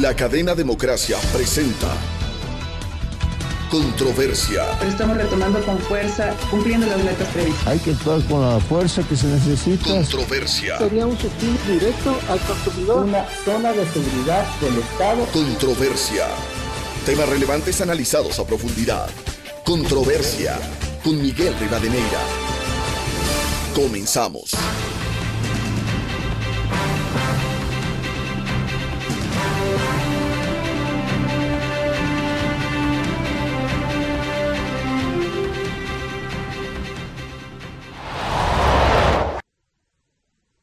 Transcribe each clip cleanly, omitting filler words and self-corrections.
La cadena Democracia presenta Controversia. Pero estamos retomando con fuerza, cumpliendo las metas previstas. Hay que actuar con la fuerza que se necesita. Controversia. Sería un subsidio directo al consumidor. Una zona de seguridad del Estado. Controversia. Temas relevantes analizados a profundidad. Controversia. Con Miguel Rivadeneira. Comenzamos.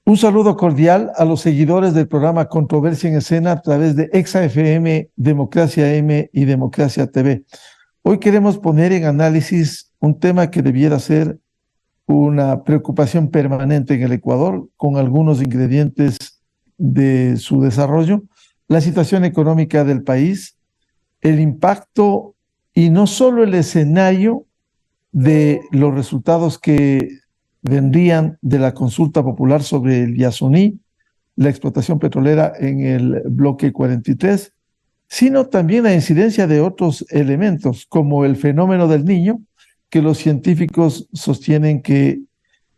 Un saludo cordial a los seguidores del programa Controversia en Escena a través de Exa FM, Democracia M y Democracia TV. Hoy queremos poner en análisis un tema que debiera ser una preocupación permanente en el Ecuador, con algunos ingredientes de su desarrollo: la situación económica del país, el impacto y no solo el escenario de los resultados que vendrían de la consulta popular sobre el Yasuní, la explotación petrolera en el bloque 43, sino también la incidencia de otros elementos, como el fenómeno del Niño, que los científicos sostienen que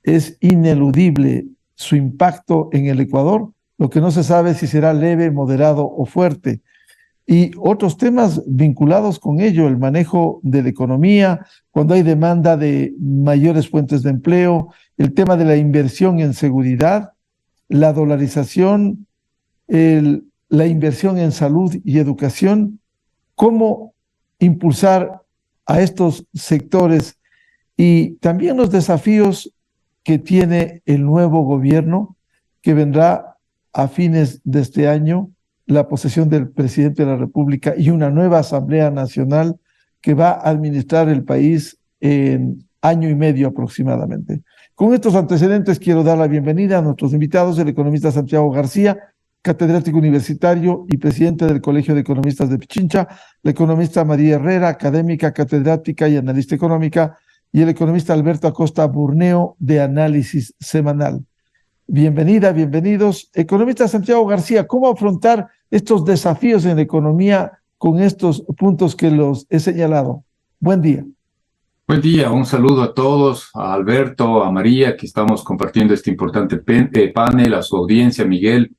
es ineludible su impacto en el Ecuador, lo que no se sabe si será leve, moderado o fuerte. Y otros temas vinculados con ello, el manejo de la economía, cuando hay demanda de mayores fuentes de empleo, el tema de la inversión en seguridad, la dolarización, la inversión en salud y educación, cómo impulsar a estos sectores y también los desafíos que tiene el nuevo gobierno que vendrá a fines de este año, la posesión del presidente de la República y una nueva Asamblea Nacional que va a administrar el país en año y medio aproximadamente. Con estos antecedentes quiero dar la bienvenida a nuestros invitados, el economista Santiago García, catedrático universitario y presidente del Colegio de Economistas de Pichincha, la economista María Herrera, académica, catedrática y analista económica, y el economista Alberto Acosta Burneo, de Análisis Semanal. Bienvenida, bienvenidos. Economista Santiago García, ¿cómo afrontar estos desafíos en la economía con estos puntos que los he señalado? Buen día. Buen día, un saludo a todos, a Alberto, a María, que estamos compartiendo este importante panel, a su audiencia, Miguel.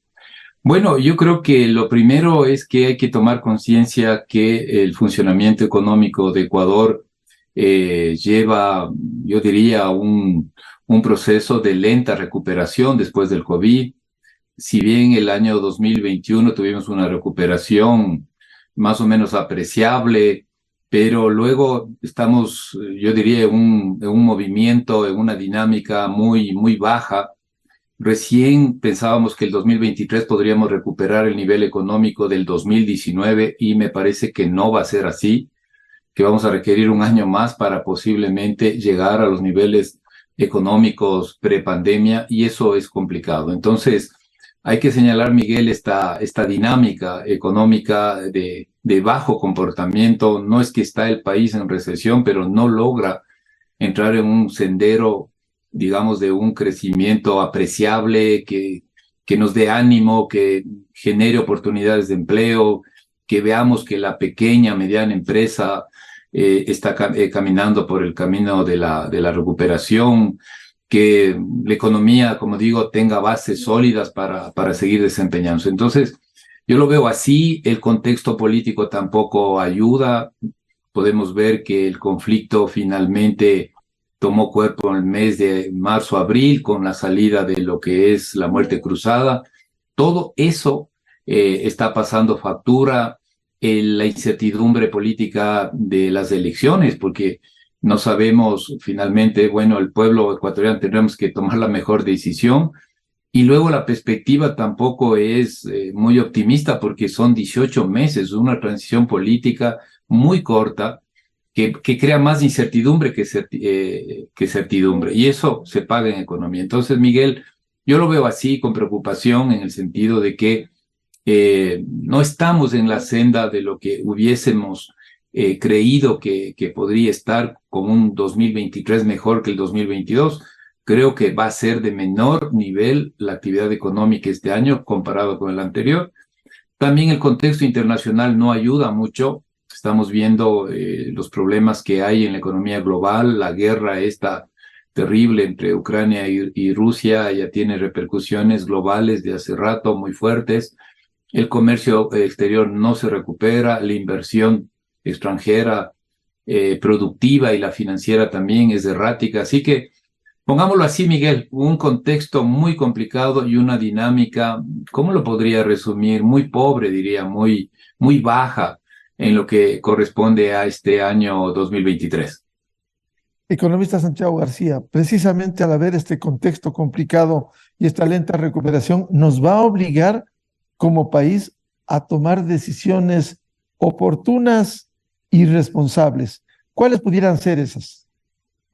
Bueno, yo creo que lo primero es que hay que tomar conciencia que el funcionamiento económico de Ecuador lleva, yo diría, un proceso de lenta recuperación después del COVID. Si bien el año 2021 tuvimos una recuperación más o menos apreciable, pero luego estamos, yo diría, en un movimiento, en una dinámica muy baja. Recién pensábamos que el 2023 podríamos recuperar el nivel económico del 2019 y me parece que no va a ser así, que vamos a requerir un año más para posiblemente llegar a los niveles económicos prepandemia, y eso es complicado. Entonces, hay que señalar, Miguel, esta dinámica económica de bajo comportamiento. No es que está el país en recesión, pero no logra entrar en un sendero, digamos, de un crecimiento apreciable que nos dé ánimo, que genere oportunidades de empleo, que veamos que la pequeña, mediana empresa está caminando por el camino de la recuperación, que la economía, como digo, tenga bases sólidas para seguir desempeñándose. Entonces, yo lo veo así. El contexto político tampoco ayuda. Podemos ver que el conflicto finalmente tomó cuerpo en el mes de marzo-abril con la salida de lo que es la muerte cruzada. Todo eso está pasando factura. La incertidumbre política de las elecciones, porque no sabemos finalmente, bueno, el pueblo ecuatoriano tendremos que tomar la mejor decisión, y luego la perspectiva tampoco es muy optimista, porque son 18 meses, una transición política muy corta que crea más incertidumbre que certidumbre, y eso se paga en economía. Entonces, Miguel, yo lo veo así, con preocupación, en el sentido de que no estamos en la senda de lo que hubiésemos creído que podría estar con un 2023 mejor que el 2022. Creo que va a ser de menor nivel la actividad económica este año comparado con el anterior, También el contexto internacional no ayuda mucho. Estamos viendo los problemas que hay en la economía global. La guerra esta terrible entre Ucrania y Rusia ya tiene repercusiones globales de hace rato muy fuertes. El comercio exterior no se recupera, la inversión extranjera productiva y la financiera también es errática. Así que, pongámoslo así, Miguel, un contexto muy complicado y una dinámica, ¿cómo lo podría resumir? Muy pobre, diría, muy baja en lo que corresponde a este año 2023. Economista Santiago García, precisamente al haber este contexto complicado y esta lenta recuperación, nos va a obligar como país a tomar decisiones oportunas y responsables. ¿Cuáles pudieran ser esas?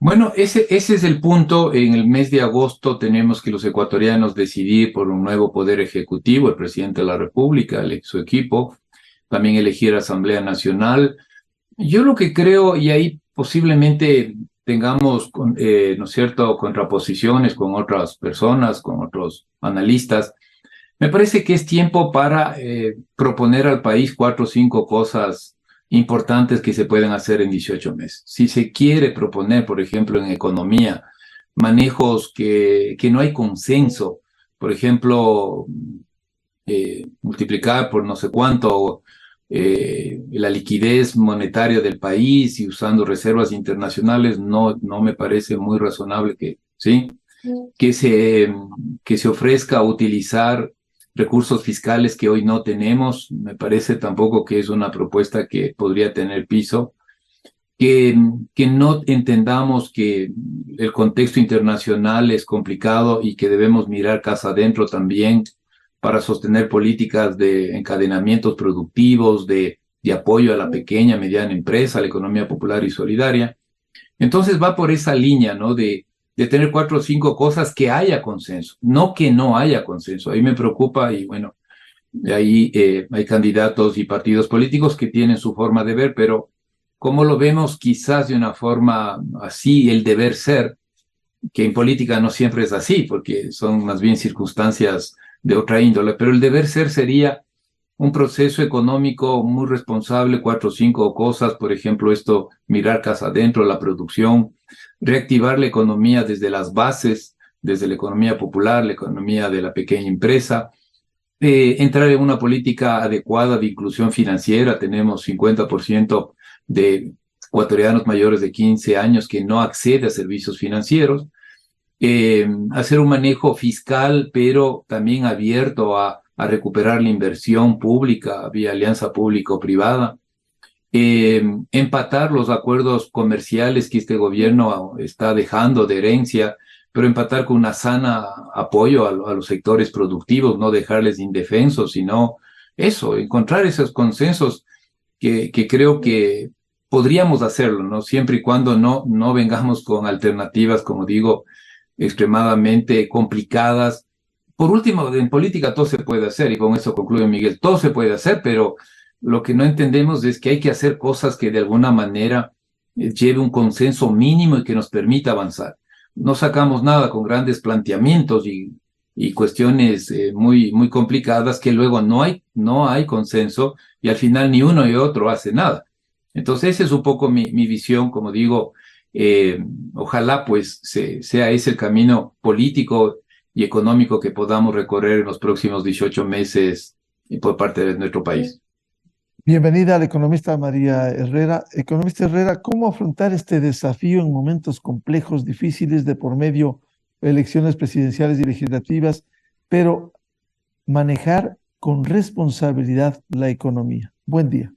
Bueno, ese es el punto. En el mes de agosto tenemos que los ecuatorianos decidir por un nuevo poder ejecutivo, el presidente de la República, su equipo, también elegir Asamblea Nacional. Yo lo que creo, y ahí posiblemente tengamos, ¿no es cierto?, contraposiciones con otras personas, con otros analistas, me parece que es tiempo para proponer al país 4 o 5 cosas importantes que se pueden hacer en 18 meses. Si se quiere proponer, por ejemplo, en economía, manejos que no hay consenso, por ejemplo, multiplicar por no sé cuánto la liquidez monetaria del país y usando reservas internacionales, no me parece muy razonable que se ofrezca utilizar recursos fiscales que hoy no tenemos. Me parece tampoco que es una propuesta que podría tener piso. Que no entendamos que el contexto internacional es complicado y que debemos mirar casa adentro también para sostener políticas de encadenamientos productivos, de apoyo a la pequeña, mediana empresa, a la economía popular y solidaria. Entonces va por esa línea, ¿no?, de tener 4 o 5 cosas que haya consenso, no que no haya consenso. Ahí me preocupa y bueno, ahí hay candidatos y partidos políticos que tienen su forma de ver, pero como lo vemos quizás de una forma así, el deber ser, que en política no siempre es así, porque son más bien circunstancias de otra índole, pero el deber ser sería un proceso económico muy responsable, 4 o 5 cosas, por ejemplo, esto, mirar casa adentro, la producción, reactivar la economía desde las bases, desde la economía popular, la economía de la pequeña empresa, entrar en una política adecuada de inclusión financiera. Tenemos 50% de ecuatorianos mayores de 15 años que no accede a servicios financieros, hacer un manejo fiscal, pero también abierto a recuperar la inversión pública vía alianza público-privada, empatar los acuerdos comerciales que este gobierno está dejando de herencia, pero empatar con una sana apoyo a los sectores productivos, no dejarles indefensos, sino eso, encontrar esos consensos que creo que podríamos hacerlo, ¿no?, siempre y cuando no vengamos con alternativas, como digo, extremadamente complicadas. Por último, en política todo se puede hacer, y con eso concluye Miguel, todo se puede hacer, pero lo que no entendemos es que hay que hacer cosas que de alguna manera lleve un consenso mínimo y que nos permita avanzar. No sacamos nada con grandes planteamientos y cuestiones muy complicadas que luego no hay consenso y al final ni uno ni otro hace nada. Entonces esa es un poco mi visión, como digo, ojalá pues sea ese el camino político y económico que podamos recorrer en los próximos 18 meses por parte de nuestro país. Bienvenida al economista María Herrera. Economista Herrera, ¿cómo afrontar este desafío en momentos complejos, difíciles, de por medio de elecciones presidenciales y legislativas, pero manejar con responsabilidad la economía? Buen día.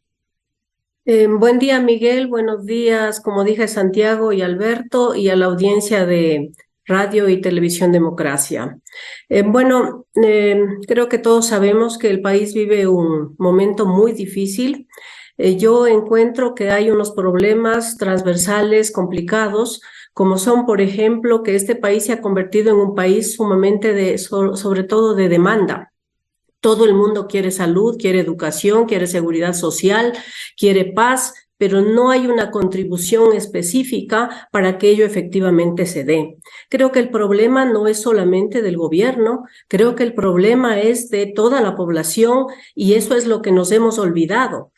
Buen día, Miguel. Buenos días, como dije, Santiago y Alberto, y a la audiencia de Radio y Televisión Democracia. Creo que todos sabemos que el país vive un momento muy difícil. Yo encuentro que hay unos problemas transversales complicados, como son, por ejemplo, que este país se ha convertido en un país sumamente sobre todo de demanda. Todo el mundo quiere salud, quiere educación, quiere seguridad social, quiere paz, pero no hay una contribución específica para que ello efectivamente se dé. Creo que el problema no es solamente del gobierno, creo que el problema es de toda la población y eso es lo que nos hemos olvidado.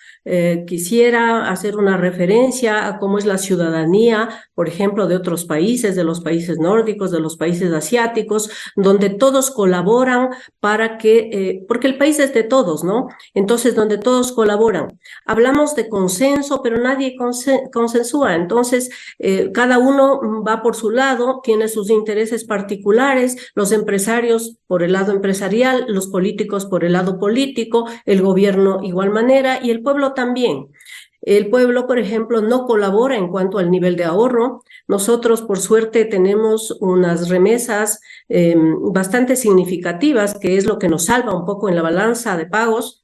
Quisiera hacer una referencia a cómo es la ciudadanía, por ejemplo, de otros países, de los países nórdicos, de los países asiáticos, donde todos colaboran para que, porque el país es de todos, ¿no? Entonces, donde todos colaboran. Hablamos de consenso, pero nadie consensúa. Entonces, cada uno va por su lado, tiene sus intereses particulares, los empresarios por el lado empresarial, los políticos por el lado político, el gobierno igual manera y el pueblo también. El pueblo, por ejemplo, no colabora en cuanto al nivel de ahorro. Nosotros, por suerte, tenemos unas remesas bastante significativas, que es lo que nos salva un poco en la balanza de pagos.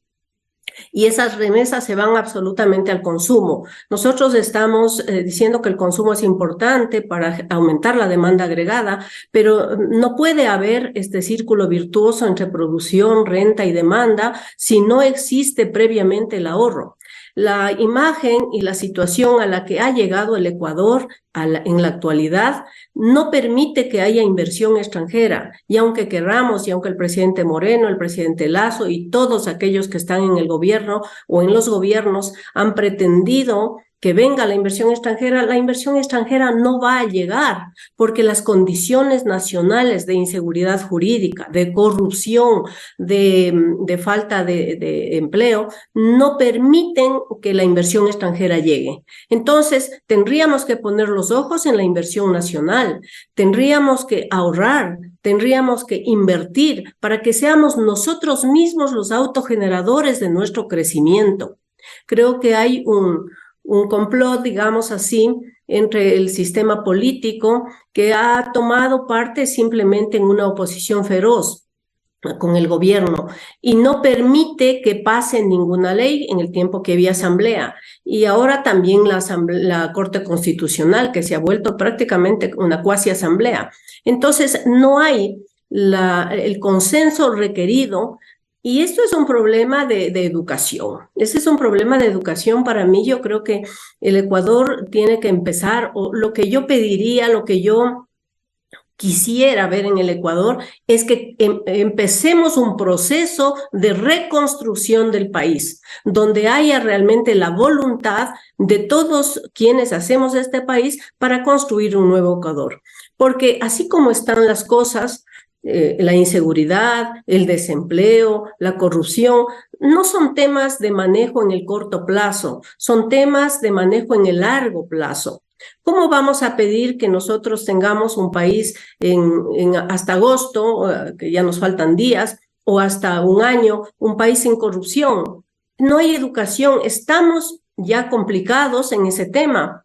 Y esas remesas se van absolutamente al consumo. Nosotros estamos diciendo que el consumo es importante para aumentar la demanda agregada, pero no puede haber este círculo virtuoso entre producción, renta y demanda si no existe previamente el ahorro. La imagen y la situación a la que ha llegado el Ecuador en la actualidad no permite que haya inversión extranjera. Y aunque querramos, y aunque el presidente Moreno, el presidente Lazo y todos aquellos que están en el gobierno o en los gobiernos han pretendido que venga la inversión extranjera no va a llegar porque las condiciones nacionales de inseguridad jurídica, de corrupción, de falta de empleo, no permiten que la inversión extranjera llegue. Entonces, tendríamos que poner los ojos en la inversión nacional, tendríamos que ahorrar, tendríamos que invertir para que seamos nosotros mismos los autogeneradores de nuestro crecimiento. Creo que hay un complot, digamos así, entre el sistema político que ha tomado parte simplemente en una oposición feroz con el gobierno y no permite que pase ninguna ley en el tiempo que había asamblea. Y ahora también la Corte Constitucional, que se ha vuelto prácticamente una cuasi asamblea. Entonces, no hay el consenso requerido. Y esto es un problema de educación. Ese es un problema de educación para mí. Yo creo que el Ecuador tiene que empezar, o lo que yo pediría, lo que yo quisiera ver en el Ecuador es que empecemos un proceso de reconstrucción del país, donde haya realmente la voluntad de todos quienes hacemos este país para construir un nuevo Ecuador. Porque así como están las cosas, la inseguridad, el desempleo, la corrupción, no son temas de manejo en el corto plazo, son temas de manejo en el largo plazo. ¿Cómo vamos a pedir que nosotros tengamos un país hasta agosto, que ya nos faltan días, o hasta un año, un país sin corrupción? No hay educación, estamos ya complicados en ese tema.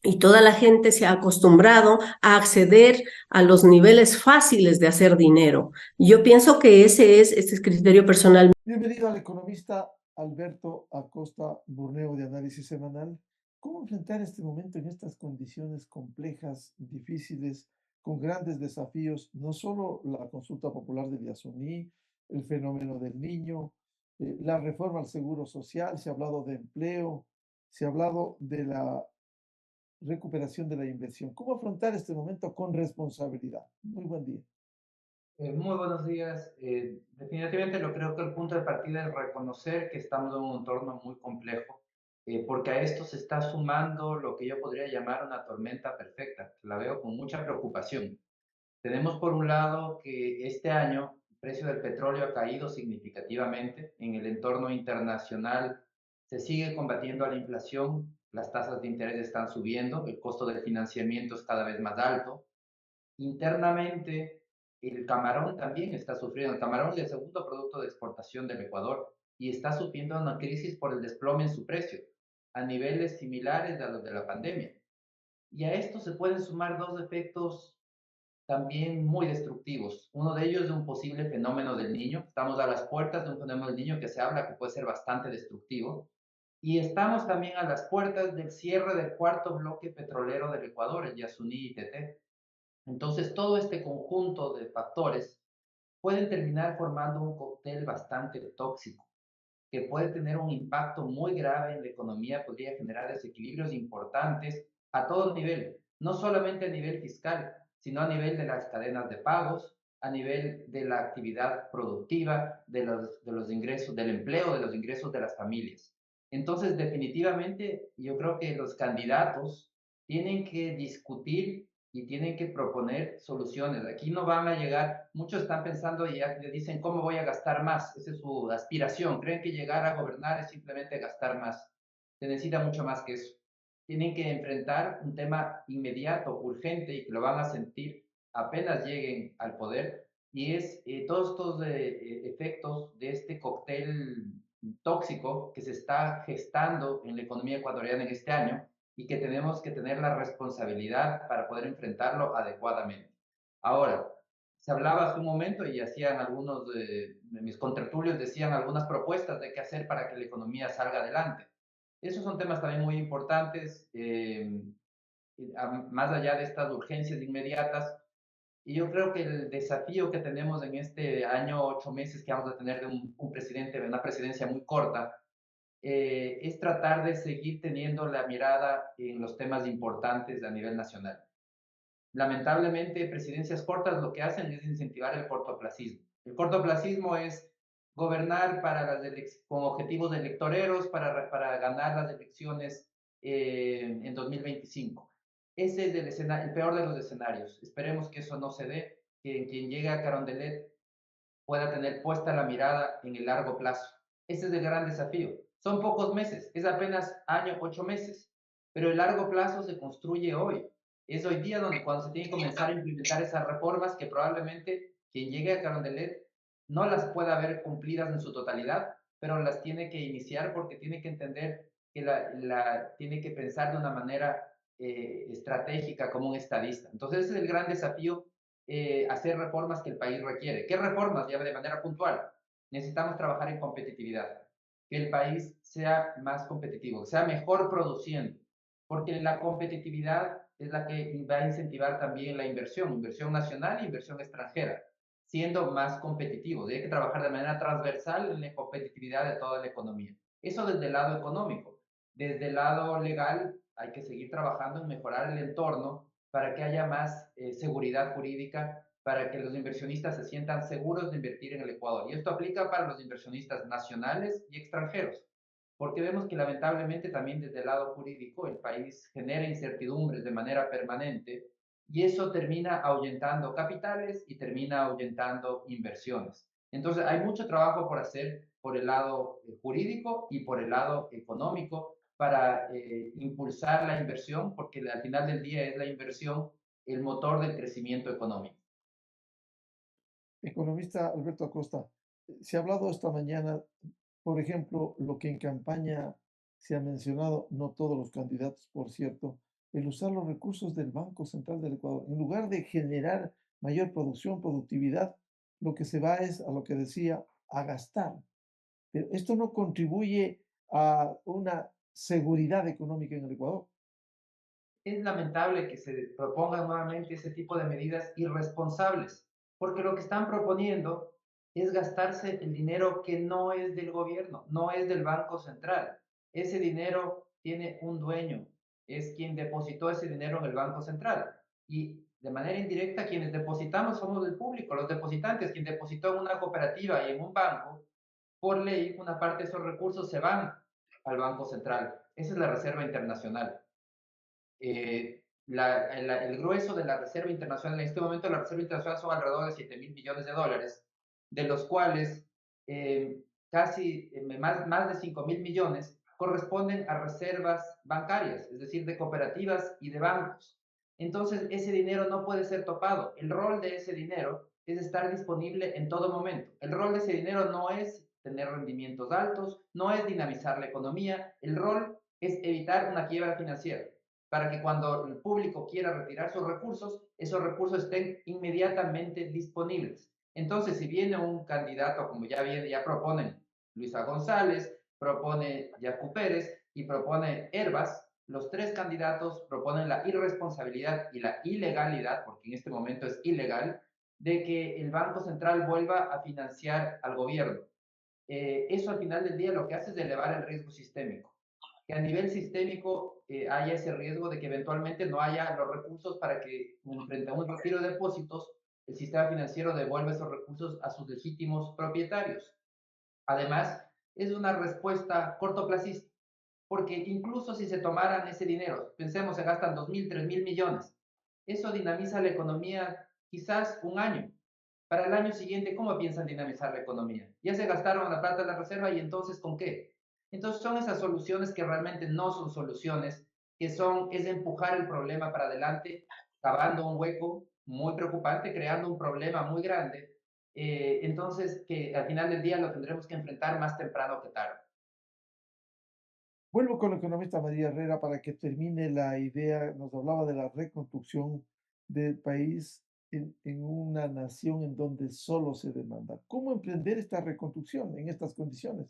Y toda la gente se ha acostumbrado a acceder a los niveles fáciles de hacer dinero. Yo pienso que ese es criterio personal. Bienvenido al economista Alberto Acosta Burneo de Análisis Semanal. ¿Cómo enfrentar este momento en estas condiciones complejas, difíciles, con grandes desafíos? No solo la consulta popular de Yasuní, el fenómeno del niño, la reforma al seguro social, se ha hablado de empleo, se ha hablado de la recuperación de la inversión. ¿Cómo afrontar este momento con responsabilidad? Muy buen día. Muy buenos días. Definitivamente lo creo que el punto de partida es reconocer que estamos en un entorno muy complejo, porque a esto se está sumando lo que yo podría llamar una tormenta perfecta. La veo con mucha preocupación. Tenemos por un lado que este año el precio del petróleo ha caído significativamente. En el entorno internacional se sigue combatiendo a la inflación, las tasas de interés están subiendo, el costo del financiamiento es cada vez más alto. Internamente, el camarón también está sufriendo. El camarón es el segundo producto de exportación del Ecuador y está sufriendo una crisis por el desplome en su precio, a niveles similares a los de la pandemia. Y a esto se pueden sumar dos efectos también muy destructivos. Uno de ellos es un posible fenómeno del niño. Estamos a las puertas de un fenómeno del niño que se habla que puede ser bastante destructivo. Y estamos también a las puertas del cierre del cuarto bloque petrolero del Ecuador, el Yasuní y TT. Entonces, todo este conjunto de factores pueden terminar formando un cóctel bastante tóxico. que puede tener un impacto muy grave en la economía, podría generar desequilibrios importantes a todo nivel, no solamente a nivel fiscal, sino a nivel de las cadenas de pagos, a nivel de la actividad productiva, de los ingresos, del empleo, de los ingresos de las familias. Entonces, definitivamente, yo creo que los candidatos tienen que discutir y tienen que proponer soluciones. Aquí no van a llegar, muchos están pensando y ya dicen, ¿cómo voy a gastar más? Esa es su aspiración. Creen que llegar a gobernar es simplemente gastar más. Se necesita mucho más que eso. Tienen que enfrentar un tema inmediato, urgente y que lo van a sentir apenas lleguen al poder, y es todos estos efectos de este cóctel tóxico que se está gestando en la economía ecuatoriana en este año y que tenemos que tener la responsabilidad para poder enfrentarlo adecuadamente. Ahora, se hablaba hace un momento y hacían algunos de mis contertulios, decían algunas propuestas de qué hacer para que la economía salga adelante. Esos son temas también muy importantes, más allá de estas urgencias inmediatas. Y yo creo que el desafío que tenemos en este año, 8 meses que vamos a tener de un presidente, de una presidencia muy corta, es tratar de seguir teniendo la mirada en los temas importantes a nivel nacional. Lamentablemente, presidencias cortas lo que hacen es incentivar el cortoplacismo. El cortoplacismo es gobernar con objetivos electoreros para ganar las elecciones en 2025. Ese es el peor de los escenarios. Esperemos que eso no se dé, que quien llegue a Carondelet pueda tener puesta la mirada en el largo plazo. Ese es el gran desafío. Son pocos meses, es apenas año, 8 meses, pero el largo plazo se construye hoy. Es hoy día cuando se tiene que comenzar a implementar esas reformas que probablemente quien llegue a Carondelet no las pueda ver cumplidas en su totalidad, pero las tiene que iniciar porque tiene que entender que tiene que pensar de una manera estratégica como un estadista. Entonces ese es el gran desafío, hacer reformas que el país requiere. ¿Qué reformas? Ya de manera puntual. Necesitamos trabajar en competitividad, que el país sea más competitivo, que sea mejor produciendo, porque la competitividad es la que va a incentivar también la inversión nacional e inversión extranjera, siendo más competitivos. Hay que trabajar de manera transversal en la competitividad de toda la economía. Eso desde el lado económico. Desde el lado legal, hay que seguir trabajando en mejorar el entorno para que haya más seguridad jurídica, para que los inversionistas se sientan seguros de invertir en el Ecuador. Y esto aplica para los inversionistas nacionales y extranjeros, porque vemos que lamentablemente también desde el lado jurídico el país genera incertidumbres de manera permanente y eso termina ahuyentando capitales y termina ahuyentando inversiones. Entonces hay mucho trabajo por hacer por el lado jurídico y por el lado económico para impulsar la inversión, porque al final del día es la inversión el motor del crecimiento económico. Economista Alberto Acosta, se ha hablado esta mañana, por ejemplo, lo que en campaña se ha mencionado, no todos los candidatos, por cierto, el usar los recursos del Banco Central del Ecuador. En lugar de generar mayor producción, productividad, lo que se va es a lo que decía, a gastar. Pero esto no contribuye a una seguridad económica en el Ecuador. Es lamentable que se propongan nuevamente ese tipo de medidas irresponsables, porque lo que están proponiendo es gastarse el dinero que no es del gobierno, no es del Banco Central. Ese dinero tiene un dueño, es quien depositó ese dinero en el Banco Central. Y de manera indirecta, quienes depositamos somos el público, los depositantes. Quien depositó en una cooperativa y en un banco, por ley, una parte de esos recursos se van al Banco Central. Esa es la Reserva Internacional. El grueso de la Reserva Internacional, en este momento la Reserva Internacional son alrededor de 7.000 millones de dólares, de los cuales casi más de 5.000 millones corresponden a reservas bancarias, es decir, de cooperativas y de bancos. Entonces, ese dinero no puede ser topado. El rol de ese dinero es estar disponible en todo momento. El rol de ese dinero no es tener rendimientos altos, no es dinamizar la economía, el rol es evitar una quiebra financiera, para que cuando el público quiera retirar sus recursos, esos recursos estén inmediatamente disponibles. Entonces, si viene un candidato, como ya proponen Luisa González, propone Yacu Pérez y propone Herbas, los tres candidatos proponen la irresponsabilidad y la ilegalidad, porque en este momento es ilegal, de que el Banco Central vuelva a financiar al gobierno. eso al final del día lo que hace es elevar el riesgo sistémico. Que a nivel sistémico haya ese riesgo de que eventualmente no haya los recursos para que frente a un retiro de depósitos, el sistema financiero devuelva esos recursos a sus legítimos propietarios. Además, es una respuesta cortoplacista, porque incluso si se tomaran ese dinero, pensemos, se gastan 2.000, 3.000 millones, eso dinamiza la economía quizás un año. Para el año siguiente, ¿cómo piensan dinamizar la economía? Ya se gastaron la plata de la reserva y entonces, ¿con qué? Entonces son esas soluciones que realmente no son soluciones, es empujar el problema para adelante, cavando un hueco muy preocupante, creando un problema muy grande, entonces que al final del día lo tendremos que enfrentar más temprano que tarde. Vuelvo con la economista María Herrera para que termine la idea. Nos hablaba de la reconstrucción del país en una nación en donde solo se demanda. ¿Cómo emprender esta reconstrucción en estas condiciones?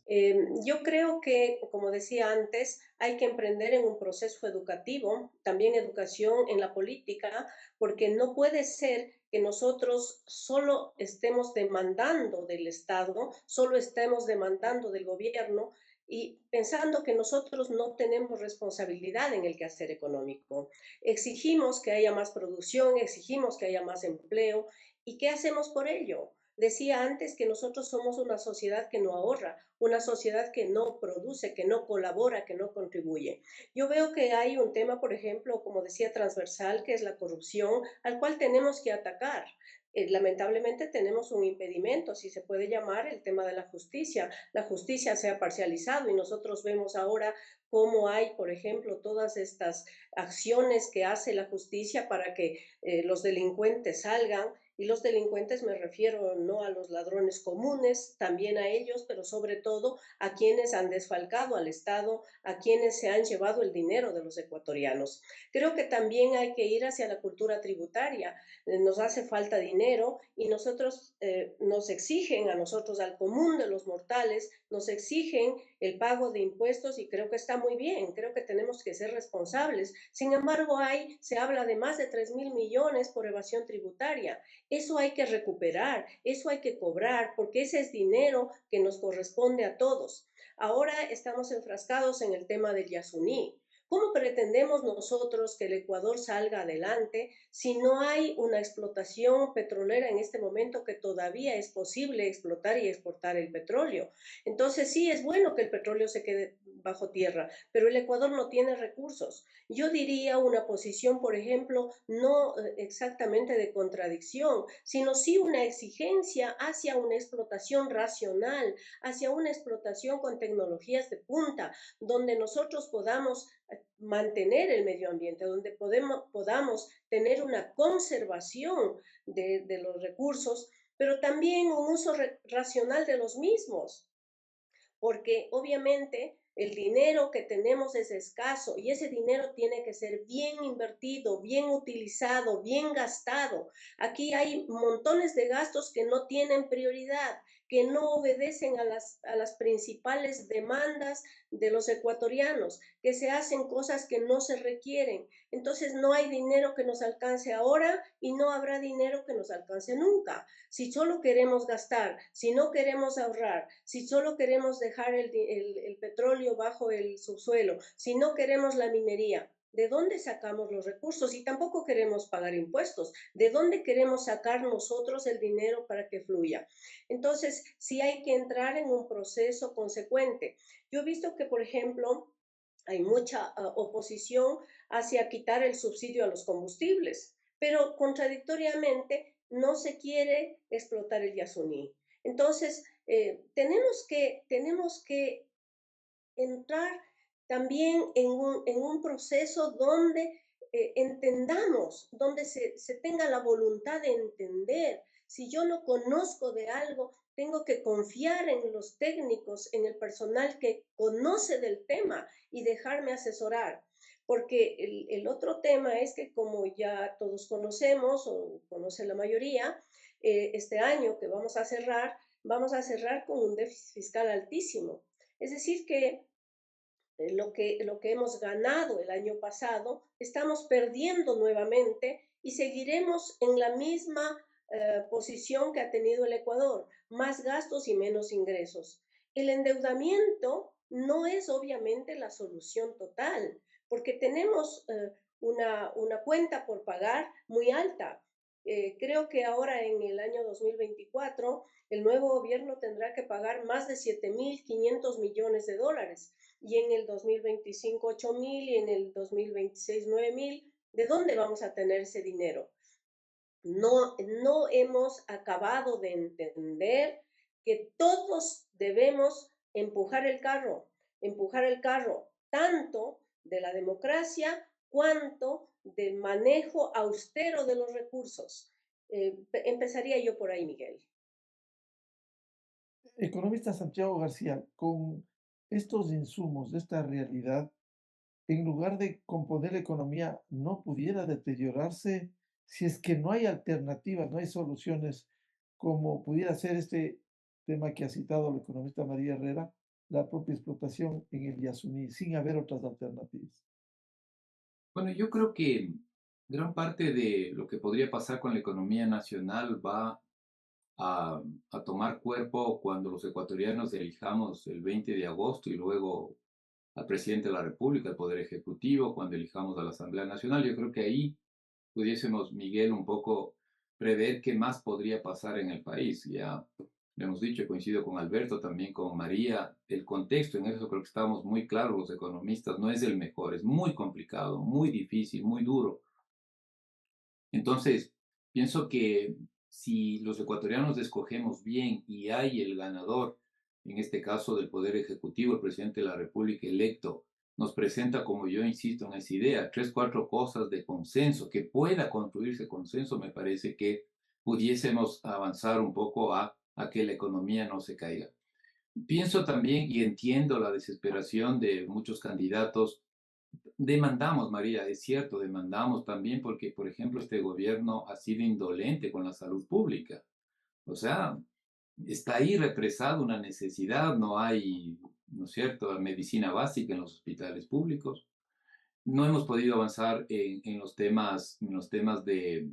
Yo creo que, como decía antes, hay que emprender en un proceso educativo, también educación en la política, porque no puede ser que nosotros solo estemos demandando del Estado, solo estemos demandando del gobierno y pensando que nosotros no tenemos responsabilidad en el quehacer económico. Exigimos que haya más producción, exigimos que haya más empleo. ¿Y qué hacemos por ello? Decía antes que nosotros somos una sociedad que no ahorra, una sociedad que no produce, que no colabora, que no contribuye. Yo veo que hay un tema, por ejemplo, como decía, transversal, que es la corrupción, al cual tenemos que atacar. Lamentablemente tenemos un impedimento, si se puede llamar, el tema de la justicia. La justicia se ha parcializado y nosotros vemos ahora cómo hay, por ejemplo, todas estas acciones que hace la justicia para que los delincuentes salgan. Y los delincuentes me refiero no a los ladrones comunes, también a ellos, pero sobre todo a quienes han desfalcado al Estado, a quienes se han llevado el dinero de los ecuatorianos. Creo que también hay que ir hacia la cultura tributaria. Nos hace falta dinero y nos exigen a nosotros, al común de los mortales, nos exigen el pago de impuestos y creo que está muy bien, creo que tenemos que ser responsables. Sin embargo, se habla de más de 3.000 millones por evasión tributaria. Eso hay que recuperar, eso hay que cobrar, porque ese es dinero que nos corresponde a todos. Ahora estamos enfrascados en el tema del Yasuní. ¿Cómo pretendemos nosotros que el Ecuador salga adelante si no hay una explotación petrolera en este momento que todavía es posible explotar y exportar el petróleo? Entonces sí, es bueno que el petróleo se quede bajo tierra, pero el Ecuador no tiene recursos. Yo diría una posición, por ejemplo, no exactamente de contradicción, sino sí una exigencia hacia una explotación racional, hacia una explotación con tecnologías de punta, donde nosotros podamos mantener el medio ambiente, donde podamos tener una conservación de los recursos, pero también un uso racional de los mismos, porque obviamente el dinero que tenemos es escaso y ese dinero tiene que ser bien invertido, bien utilizado, bien gastado. Aquí hay montones de gastos que no tienen prioridad, que no obedecen a las principales demandas de los ecuatorianos, que se hacen cosas que no se requieren. Entonces no hay dinero que nos alcance ahora y no habrá dinero que nos alcance nunca. Si solo queremos gastar, si no queremos ahorrar, si solo queremos dejar el petróleo bajo el subsuelo, si no queremos la minería, ¿de dónde sacamos los recursos? Y tampoco queremos pagar impuestos. ¿De dónde queremos sacar nosotros el dinero para que fluya? Entonces, sí hay que entrar en un proceso consecuente. Yo he visto que, por ejemplo, hay mucha oposición hacia quitar el subsidio a los combustibles, pero contradictoriamente no se quiere explotar el Yasuní. Entonces, tenemos que entrar también en un proceso donde entendamos, donde se tenga la voluntad de entender. Si yo no conozco de algo, tengo que confiar en los técnicos, en el personal que conoce del tema y dejarme asesorar. Porque el otro tema es que, como ya todos conocemos, o conoce la mayoría, este año que vamos a cerrar con un déficit fiscal altísimo. Es decir, que lo que hemos ganado el año pasado, estamos perdiendo nuevamente y seguiremos en la misma posición que ha tenido el Ecuador, más gastos y menos ingresos. el endeudamiento no es obviamente la solución total, porque tenemos una cuenta por pagar muy alta. Creo que ahora en el año 2024 el nuevo gobierno tendrá que pagar más de 7.500 millones de dólares y en el 2025 8.000 y en el 2026 9.000. ¿De dónde vamos a tener ese dinero? No hemos acabado de entender que todos debemos empujar el carro tanto de la democracia cuanto del manejo austero de los recursos. Empezaría yo por ahí, Miguel. Economista Santiago García, con estos insumos, esta realidad, en lugar de componer la economía, no pudiera deteriorarse si es que no hay alternativas, no hay soluciones, como pudiera ser este tema que ha citado el economista María Herrera, la propia explotación en el Yasuní, sin haber otras alternativas. Bueno, yo creo que gran parte de lo que podría pasar con la economía nacional va a, a tomar cuerpo cuando los ecuatorianos elijamos el 20 de agosto y luego al presidente de la República, al Poder Ejecutivo, cuando elijamos a la Asamblea Nacional. Yo creo que ahí pudiésemos, Miguel, un poco prever qué más podría pasar en el país. Ya lo hemos dicho, coincido con Alberto, también con María, el contexto, en eso creo que estamos muy claros los economistas, no es el mejor, es muy complicado, muy difícil, muy duro. Entonces, pienso que si los ecuatorianos escogemos bien y hay el ganador, en este caso del Poder Ejecutivo, el presidente de la República electo, nos presenta, como yo insisto en esa idea, 3, 4 cosas de consenso, que pueda construirse consenso, me parece que pudiésemos avanzar un poco a que la economía no se caiga. Pienso también y entiendo la desesperación de muchos candidatos. Demandamos, María, es cierto, demandamos también porque, por ejemplo, este gobierno ha sido indolente con la salud pública. O sea, está ahí represada una necesidad, no hay, ¿no es cierto?, medicina básica en los hospitales públicos. No hemos podido avanzar en los temas de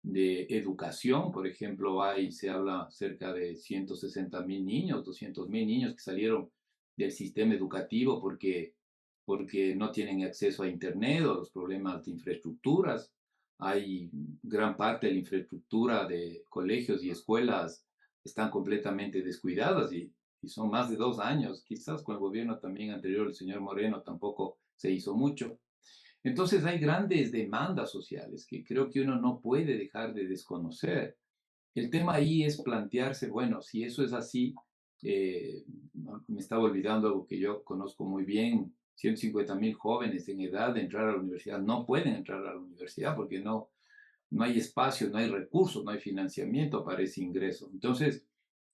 educación. Por ejemplo, se habla cerca de 160.000 niños, 200.000 niños que salieron del sistema educativo porque no tienen acceso a Internet o los problemas de infraestructuras. Hay gran parte de la infraestructura de colegios y escuelas están completamente descuidadas y son más de 2 años. Quizás con el gobierno también anterior, el señor Moreno, tampoco se hizo mucho. Entonces hay grandes demandas sociales que creo que uno no puede dejar de desconocer. El tema ahí es plantearse, bueno, si eso es así, me estaba olvidando algo que yo conozco muy bien, 150.000 jóvenes en edad de entrar a la universidad no pueden entrar a la universidad porque no hay espacio, no hay recursos, no hay financiamiento para ese ingreso. Entonces,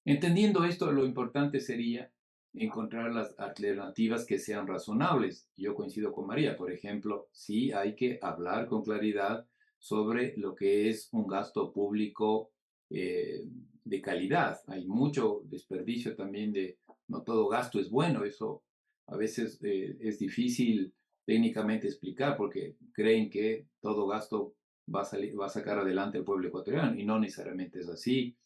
entendiendo esto, lo importante sería encontrar las alternativas que sean razonables. Yo coincido con María, por ejemplo, sí hay que hablar con claridad sobre lo que es un gasto público de calidad. Hay mucho desperdicio también no todo gasto es bueno, eso a veces es difícil técnicamente explicar porque creen que todo gasto va a sacar adelante al pueblo ecuatoriano y no necesariamente es así.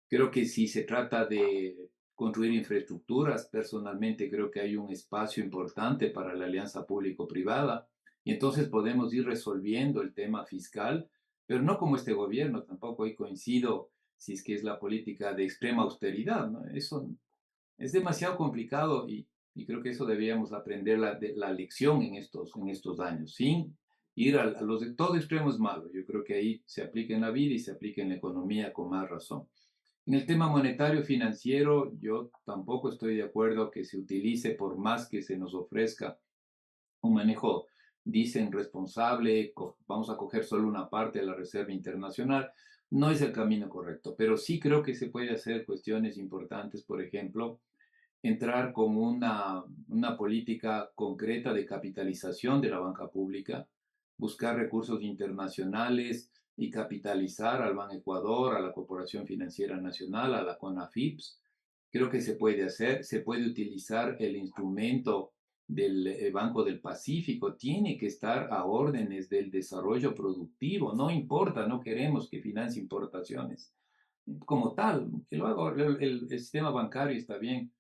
Creo que si se trata de construir infraestructuras, personalmente creo que hay un espacio importante para la alianza público-privada y entonces podemos ir resolviendo el tema fiscal, pero no como este gobierno, tampoco hoy coincido si es que es la política de extrema austeridad, ¿no? Eso es demasiado complicado y creo que eso debíamos aprender la lección en estos años, sin ir a los de todo extremo es malo. Yo creo que ahí se aplica en la vida y se aplica en la economía con más razón. En el tema monetario financiero, yo tampoco estoy de acuerdo que se utilice, por más que se nos ofrezca un manejo, dicen, responsable, vamos a coger solo una parte de la Reserva Internacional, no es el camino correcto, pero sí creo que se puede hacer cuestiones importantes, por ejemplo, entrar con una política concreta de capitalización de la banca pública, buscar recursos internacionales y capitalizar al Ban Ecuador, a la Corporación Financiera Nacional, a la CONAFIPS. Creo que se puede hacer, se puede utilizar el instrumento del Banco del Pacífico, tiene que estar a órdenes del desarrollo productivo, no importa, no queremos que financie importaciones. Como tal, que lo haga el sistema bancario está bien,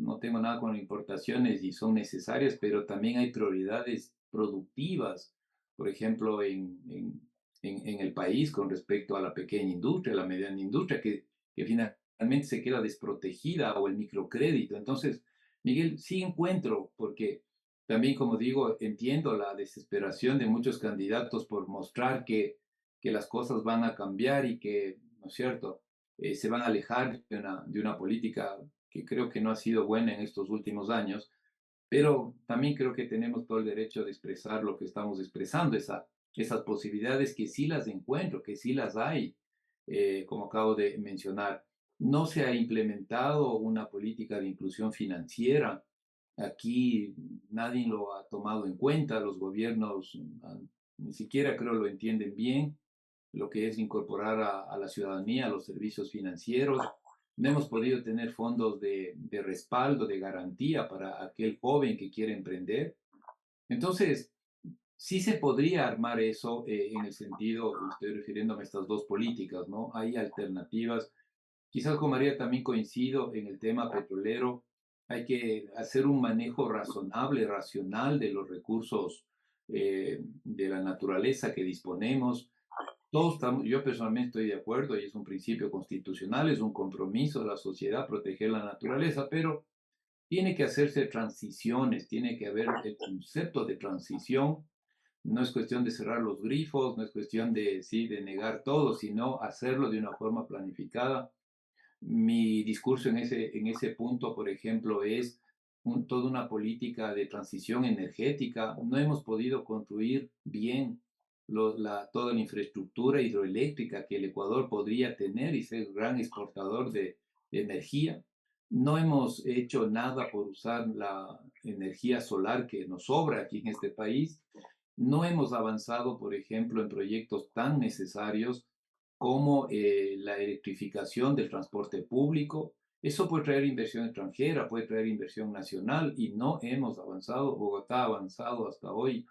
no tengo nada con importaciones y son necesarias, pero también hay prioridades productivas, por ejemplo, en el país con respecto a la pequeña industria, la mediana industria, que finalmente se queda desprotegida, o el microcrédito. Entonces, Miguel, sí encuentro, porque también, como digo, entiendo la desesperación de muchos candidatos por mostrar que las cosas van a cambiar y que, ¿no es cierto?, se van a alejar de una política que creo que no ha sido buena en estos últimos años, pero también creo que tenemos todo el derecho de expresar lo que estamos expresando, esas posibilidades que sí las encuentro, que sí las hay, como acabo de mencionar. No se ha implementado una política de inclusión financiera. Aquí nadie lo ha tomado en cuenta, los gobiernos ni siquiera creo lo entienden bien, lo que es incorporar a la ciudadanía a los servicios financieros. No hemos podido tener fondos de respaldo, de garantía para aquel joven que quiere emprender. Entonces, sí se podría armar eso, en el sentido, estoy refiriéndome a estas dos políticas, ¿no? Hay alternativas. Quizás con María también coincido en el tema petrolero. Hay que hacer un manejo razonable, racional de los recursos de la naturaleza que disponemos. Todos estamos, yo personalmente estoy de acuerdo, y es un principio constitucional, es un compromiso de la sociedad proteger la naturaleza, pero tiene que hacerse transiciones, tiene que haber el concepto de transición. No es cuestión de cerrar los grifos, no es cuestión de, sí, de negar todo, sino hacerlo de una forma planificada. Mi discurso en ese punto, por ejemplo, es toda una política de transición energética. No hemos podido construir bien toda la infraestructura hidroeléctrica que el Ecuador podría tener y ser gran exportador de energía. No hemos hecho nada por usar la energía solar que nos sobra aquí en este país. No hemos avanzado, por ejemplo, en proyectos tan necesarios como la electrificación del transporte público. Eso puede traer inversión extranjera, puede traer inversión nacional, y no hemos avanzado. Bogotá ha avanzado hasta hoy,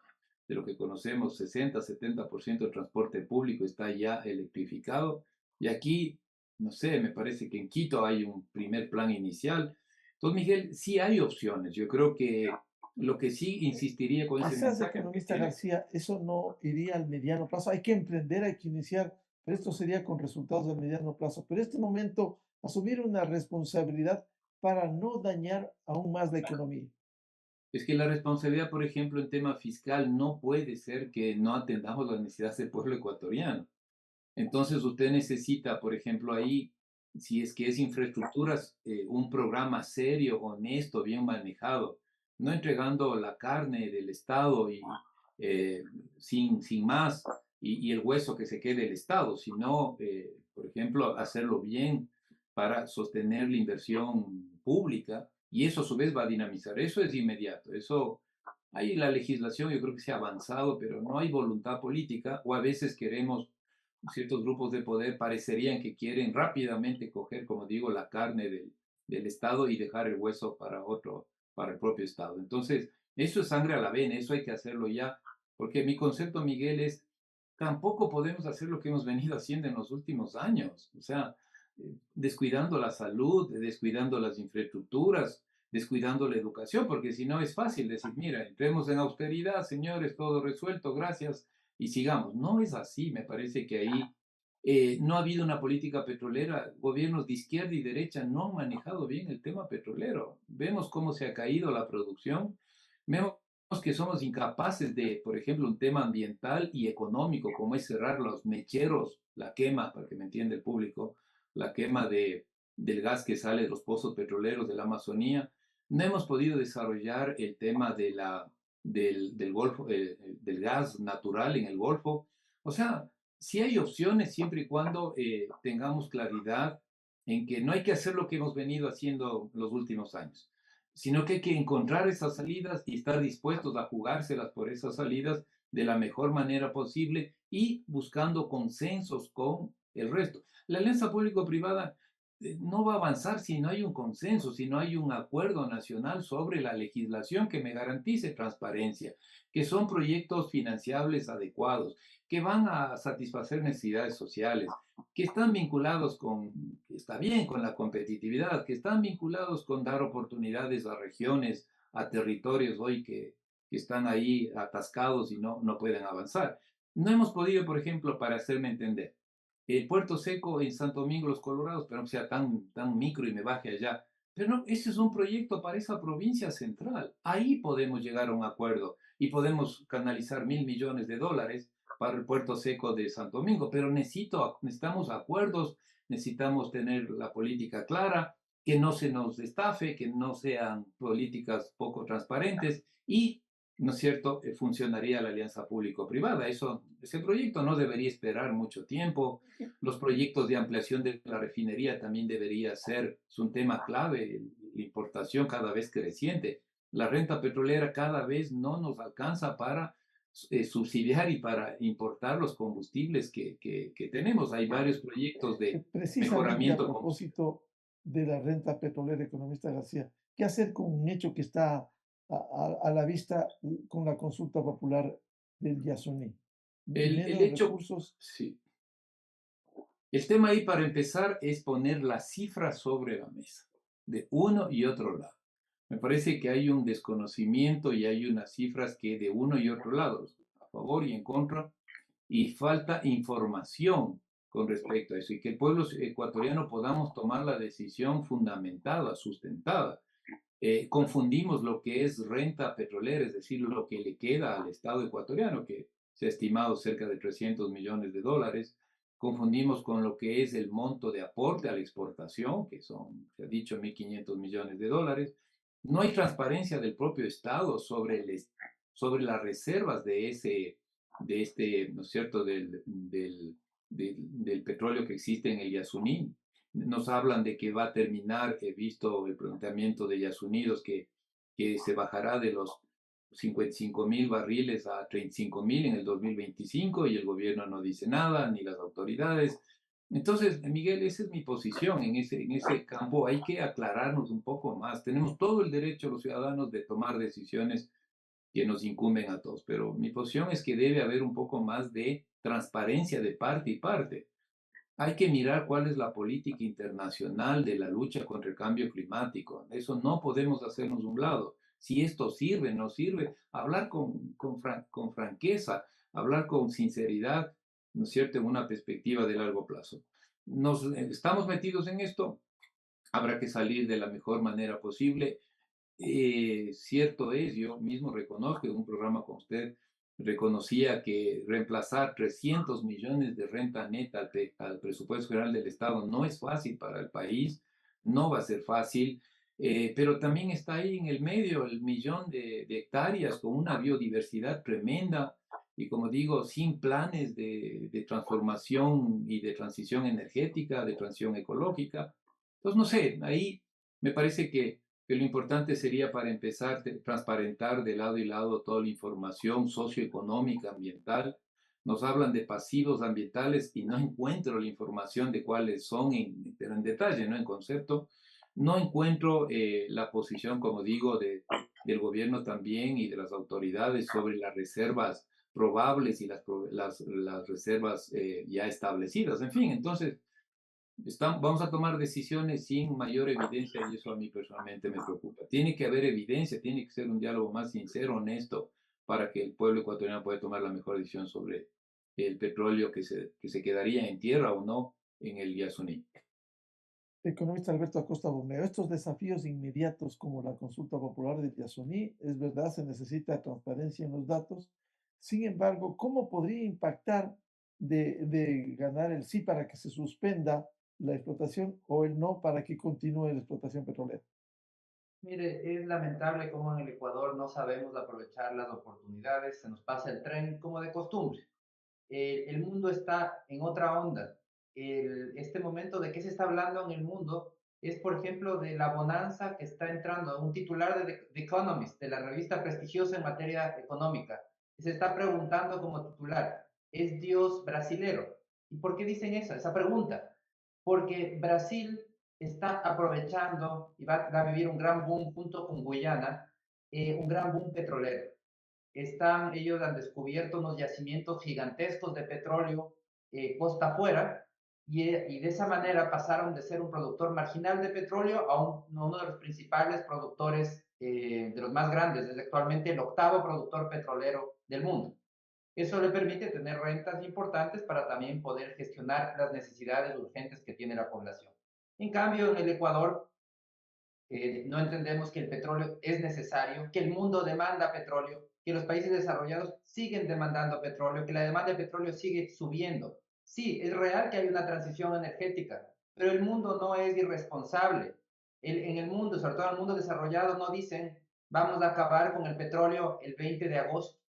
de lo que conocemos, 60-70% del transporte público está ya electrificado. Y aquí, no sé, me parece que en Quito hay un primer plan inicial. Entonces, Miguel, sí hay opciones. Yo creo que lo que sí insistiría con ese Quizás, mensaje, economista García, eso no iría al mediano plazo. Hay que emprender, hay que iniciar, pero esto sería con resultados del mediano plazo. Pero en este momento, asumir una responsabilidad para no dañar aún más la economía. es que la responsabilidad, por ejemplo, en tema fiscal, no puede ser que no atendamos las necesidades del pueblo ecuatoriano. Entonces usted necesita, por ejemplo, ahí, si es que es infraestructuras, un programa serio, honesto, bien manejado, no entregando la carne del Estado y sin más, y el hueso que se quede el Estado, sino, por ejemplo, hacerlo bien para sostener la inversión pública, y eso a su vez va a dinamizar. Eso es inmediato. Eso, hay la legislación, yo creo que se ha avanzado, pero no hay voluntad política, o a veces queremos, ciertos grupos de poder parecerían que quieren rápidamente coger, como digo, la carne del Estado y dejar el hueso para otro, para el propio Estado. Entonces, eso es sangre a la vena, eso hay que hacerlo ya, porque mi concepto, Miguel, es, tampoco podemos hacer lo que hemos venido haciendo en los últimos años. O sea, descuidando la salud, descuidando las infraestructuras, descuidando la educación, porque si no es fácil decir, mira, entremos en austeridad, señores, todo resuelto, gracias, y sigamos. No es así. Me parece que ahí no ha habido una política petrolera. Gobiernos de izquierda y derecha no han manejado bien el tema petrolero. Vemos cómo se ha caído la producción, vemos que somos incapaces de, por ejemplo, un tema ambiental y económico, como es cerrar los mecheros, la quema, para que me entienda el público, la quema del gas que sale de los pozos petroleros de la Amazonía. No hemos podido desarrollar el tema del Golfo, del gas natural en el Golfo. O sea, sí hay opciones siempre y cuando tengamos claridad en que no hay que hacer lo que hemos venido haciendo los últimos años, sino que hay que encontrar esas salidas y estar dispuestos a jugárselas por esas salidas de la mejor manera posible y buscando consensos con el resto. La alianza público-privada no va a avanzar si no hay un consenso, si no hay un acuerdo nacional sobre la legislación que me garantice transparencia, que son proyectos financiables adecuados, que van a satisfacer necesidades sociales, que están vinculados con, que está bien, con la competitividad, que están vinculados con dar oportunidades a regiones, a territorios hoy que están ahí atascados y no pueden avanzar. No hemos podido, por ejemplo, para hacerme entender, el Puerto Seco en Santo Domingo, Los Colorados, pero no sea tan micro y me baje allá. Pero no, ese es un proyecto para esa provincia central. Ahí podemos llegar a un acuerdo y podemos canalizar $1.000 millones para el Puerto Seco de Santo Domingo, pero necesitamos acuerdos, necesitamos tener la política clara, que no se nos estafe, que no sean políticas poco transparentes y, ¿no es cierto?, funcionaría la alianza público-privada. Ese proyecto no debería esperar mucho tiempo. Los proyectos de ampliación de la refinería también debería ser, es un tema clave, la importación cada vez creciente. La renta petrolera cada vez no nos alcanza para subsidiar y para importar los combustibles que tenemos. Hay varios proyectos de Precisamente a mejoramiento. propósito de la renta petrolera, economista García, ¿qué hacer con un hecho que está a la vista con la consulta popular del Yasuní? El Menos hecho, recursos. sí. El tema ahí para empezar es poner las cifras sobre la mesa, de uno y otro lado. Me parece que hay un desconocimiento y hay unas cifras que de uno y otro lado, a favor y en contra, y falta información con respecto a eso, y que el pueblo ecuatoriano podamos tomar la decisión fundamentada, sustentada. Confundimos lo que es renta petrolera, es decir, lo que le queda al Estado ecuatoriano, que se ha estimado cerca de $300 millones, confundimos con lo que es el monto de aporte a la exportación, que son, se ha dicho, $1.500 millones. No hay transparencia del propio Estado sobre las reservas de este, ¿no es cierto?, del petróleo que existe en el Yasuní. Nos hablan de que va a terminar, he visto el planteamiento de Yasunidos, que se bajará de los 55.000 barriles a 35.000 en el 2025 y el gobierno no dice nada, ni las autoridades. Entonces, Miguel, esa es mi posición en ese campo. Hay que aclararnos un poco más. Tenemos todo el derecho los ciudadanos de tomar decisiones que nos incumben a todos, pero mi posición es que debe haber un poco más de transparencia de parte y parte. Hay que mirar cuál es la política internacional de la lucha contra el cambio climático. Eso no podemos hacernos un lado. Si esto sirve, no sirve, hablar con franqueza, hablar con sinceridad, ¿no es cierto?, en una perspectiva de largo plazo. Estamos metidos en esto, habrá que salir de la mejor manera posible. Cierto es, yo mismo reconozco en un programa con usted, reconocía que reemplazar 300 millones de renta neta al presupuesto general del Estado no es fácil para el país, no va a ser fácil, pero también está ahí en el medio el millón de hectáreas con una biodiversidad tremenda y, como digo, sin planes de transformación y de transición energética, de transición ecológica. Entonces, no sé, ahí me parece que lo importante sería, para empezar, transparentar de lado y lado toda la información socioeconómica, ambiental. Nos hablan de pasivos ambientales y no encuentro la información de cuáles son, pero en detalle, no en concepto. No encuentro la posición, como digo, del gobierno también y de las autoridades sobre las reservas probables y las reservas ya establecidas. En fin, entonces vamos a tomar decisiones sin mayor evidencia y eso a mí personalmente me preocupa. Tiene que haber evidencia, tiene que ser un diálogo más sincero, honesto, para que el pueblo ecuatoriano pueda tomar la mejor decisión sobre el petróleo que se quedaría en tierra o no en el Yasuní. Economista Alberto Acosta Borneo, estos desafíos inmediatos como la consulta popular del Yasuní, es verdad, se necesita transparencia en los datos. Sin embargo, ¿cómo podría impactar de ganar el sí para que se suspenda la explotación o el no para que continúe la explotación petrolera? Mire, es lamentable cómo en el Ecuador no sabemos aprovechar las oportunidades, se nos pasa el tren como de costumbre. El mundo está en otra onda. Este momento de qué se está hablando en el mundo es, por ejemplo, de la bonanza que está entrando. Un titular de The Economist, de la revista prestigiosa en materia económica, se está preguntando como titular, ¿es Dios brasilero? ¿Y por qué dicen esa pregunta? Porque Brasil está aprovechando y va a vivir un gran boom junto con Guyana, un gran boom petrolero. Ellos han descubierto unos yacimientos gigantescos de petróleo costa afuera y de esa manera pasaron de ser un productor marginal de petróleo a uno de los principales productores, de los más grandes, es actualmente el octavo productor petrolero del mundo. Eso le permite tener rentas importantes para también poder gestionar las necesidades urgentes que tiene la población. En cambio, en el Ecuador, no entendemos que el petróleo es necesario, que el mundo demanda petróleo, que los países desarrollados siguen demandando petróleo, que la demanda de petróleo sigue subiendo. Sí, es real que hay una transición energética, pero el mundo no es irresponsable. En el mundo, sobre todo en el mundo desarrollado, no dicen vamos a acabar con el petróleo el 20 de agosto.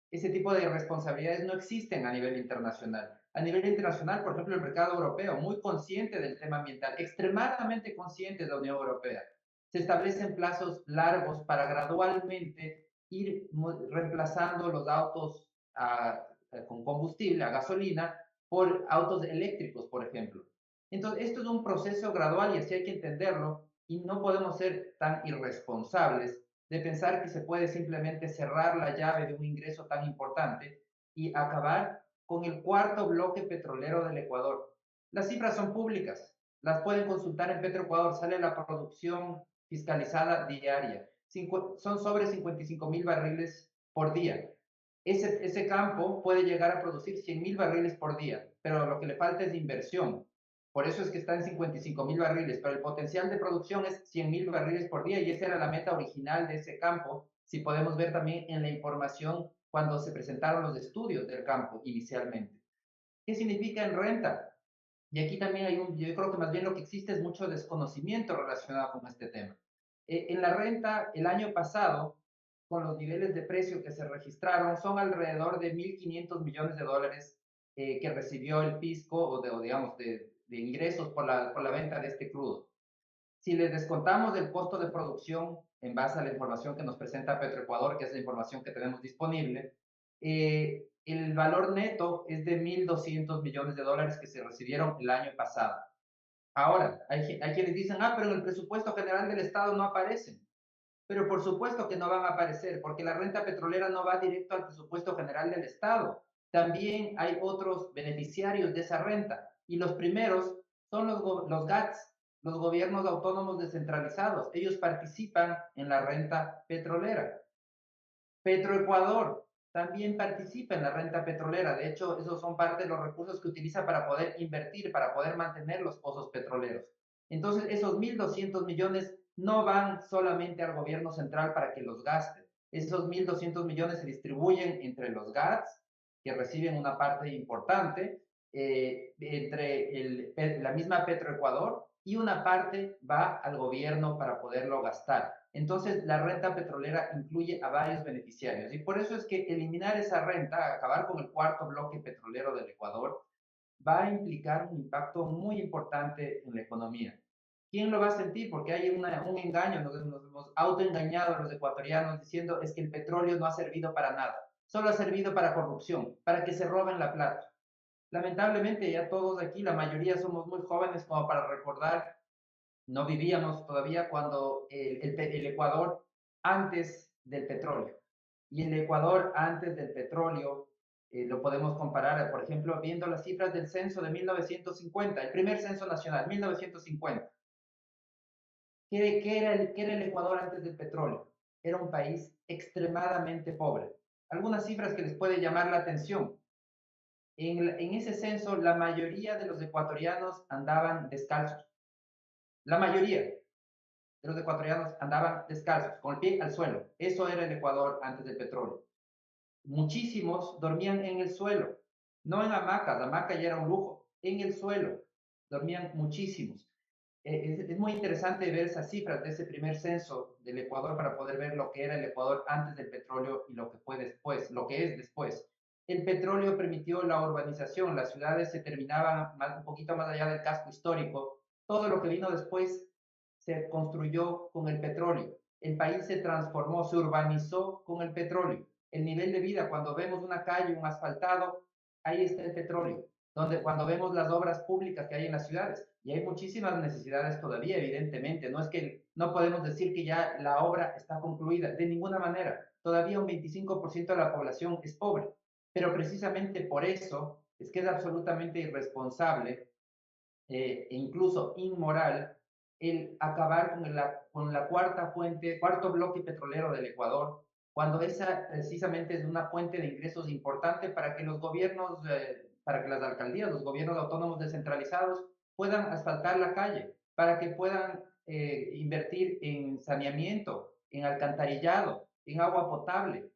Ese tipo de responsabilidades no existen a nivel internacional. A nivel internacional, por ejemplo, el mercado europeo, muy consciente del tema ambiental, extremadamente consciente de la Unión Europea, se establecen plazos largos para gradualmente ir reemplazando los autos con combustible, a gasolina, por autos eléctricos, por ejemplo. Entonces, esto es un proceso gradual y así hay que entenderlo y no podemos ser tan irresponsables de pensar que se puede simplemente cerrar la llave de un ingreso tan importante y acabar con el cuarto bloque petrolero del Ecuador. Las cifras son públicas, las pueden consultar en Petroecuador, sale la producción fiscalizada diaria. Son sobre 55,000 barriles por día. Ese campo puede llegar a producir 100,000 barriles por día, pero lo que le falta es inversión. Por eso es que está en 55,000 barriles, pero el potencial de producción es 100,000 barriles por día y esa era la meta original de ese campo, si podemos ver también en la información cuando se presentaron los estudios del campo inicialmente. ¿Qué significa en renta? Y aquí también yo creo que más bien lo que existe es mucho desconocimiento relacionado con este tema. En la renta, el año pasado, con los niveles de precio que se registraron, son alrededor de 1.500 millones de dólares que recibió el fisco o digamos, de ingresos por la venta de este crudo. Si les descontamos el costo de producción en base a la información que nos presenta Petroecuador, que es la información que tenemos disponible, el valor neto es de 1.200 millones de dólares que se recibieron el año pasado. Ahora, hay quienes dicen, pero en el presupuesto general del Estado no aparecen. Pero por supuesto que no van a aparecer, porque la renta petrolera no va directo al presupuesto general del Estado. También hay otros beneficiarios de esa renta. Y los primeros son los GATS, los gobiernos autónomos descentralizados. Ellos participan en la renta petrolera. Petroecuador también participa en la renta petrolera. De hecho, esos son parte de los recursos que utiliza para poder invertir, para poder mantener los pozos petroleros. Entonces, esos 1.200 millones no van solamente al gobierno central para que los gaste. Esos 1.200 millones se distribuyen entre los GATS, que reciben una parte importante, entre la misma Petroecuador, y una parte va al gobierno para poderlo gastar. Entonces, la renta petrolera incluye a varios beneficiarios y por eso es que eliminar esa renta, acabar con el cuarto bloque petrolero del Ecuador, va a implicar un impacto muy importante en la economía. ¿Quién lo va a sentir? Porque hay un engaño, nos hemos autoengañado a los ecuatorianos diciendo es que el petróleo no ha servido para nada, solo ha servido para corrupción, para que se roben la plata. Lamentablemente ya todos aquí, la mayoría somos muy jóvenes como para recordar, no vivíamos todavía cuando el Ecuador antes del petróleo. Y el Ecuador antes del petróleo lo podemos comparar, por ejemplo, viendo las cifras del censo de 1950, el primer censo nacional, 1950. ¿Qué era el Ecuador antes del petróleo? Era un país extremadamente pobre. Algunas cifras que les puede llamar la atención. En ese censo, la mayoría de los ecuatorianos andaban descalzos. La mayoría de los ecuatorianos andaban descalzos, con el pie al suelo. Eso era el Ecuador antes del petróleo. Muchísimos dormían en el suelo, no en hamacas, la hamaca ya era un lujo, en el suelo dormían muchísimos. Es muy interesante ver esas cifras de ese primer censo del Ecuador para poder ver lo que era el Ecuador antes del petróleo y lo que fue después, lo que es después. El petróleo permitió la urbanización, las ciudades se terminaban un poquito más allá del casco histórico. Todo lo que vino después se construyó con el petróleo. El país se transformó, se urbanizó con el petróleo. El nivel de vida, cuando vemos una calle, un asfaltado, ahí está el petróleo. cuando vemos las obras públicas que hay en las ciudades, y hay muchísimas necesidades todavía, evidentemente, no es que no podemos decir que ya la obra está concluida, de ninguna manera, todavía un 25% de la población es pobre, pero precisamente por eso es que es absolutamente irresponsable e incluso inmoral el acabar con la cuarto bloque petrolero del Ecuador, cuando esa precisamente es una fuente de ingresos importante para que los gobiernos, para que las alcaldías, los gobiernos autónomos descentralizados puedan asfaltar la calle, para que puedan invertir en saneamiento, en alcantarillado, en agua potable,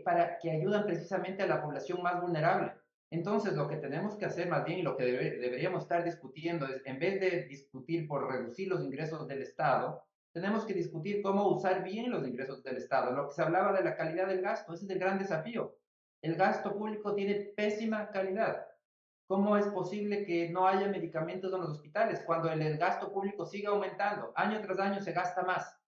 para que ayuden precisamente a la población más vulnerable. Entonces, lo que tenemos que hacer más bien y lo que deberíamos estar discutiendo es, en vez de discutir por reducir los ingresos del Estado, tenemos que discutir cómo usar bien los ingresos del Estado. Lo que se hablaba de la calidad del gasto, ese es el gran desafío. El gasto público tiene pésima calidad. ¿Cómo es posible que no haya medicamentos en los hospitales cuando el gasto público sigue aumentando? Año tras año se gasta más,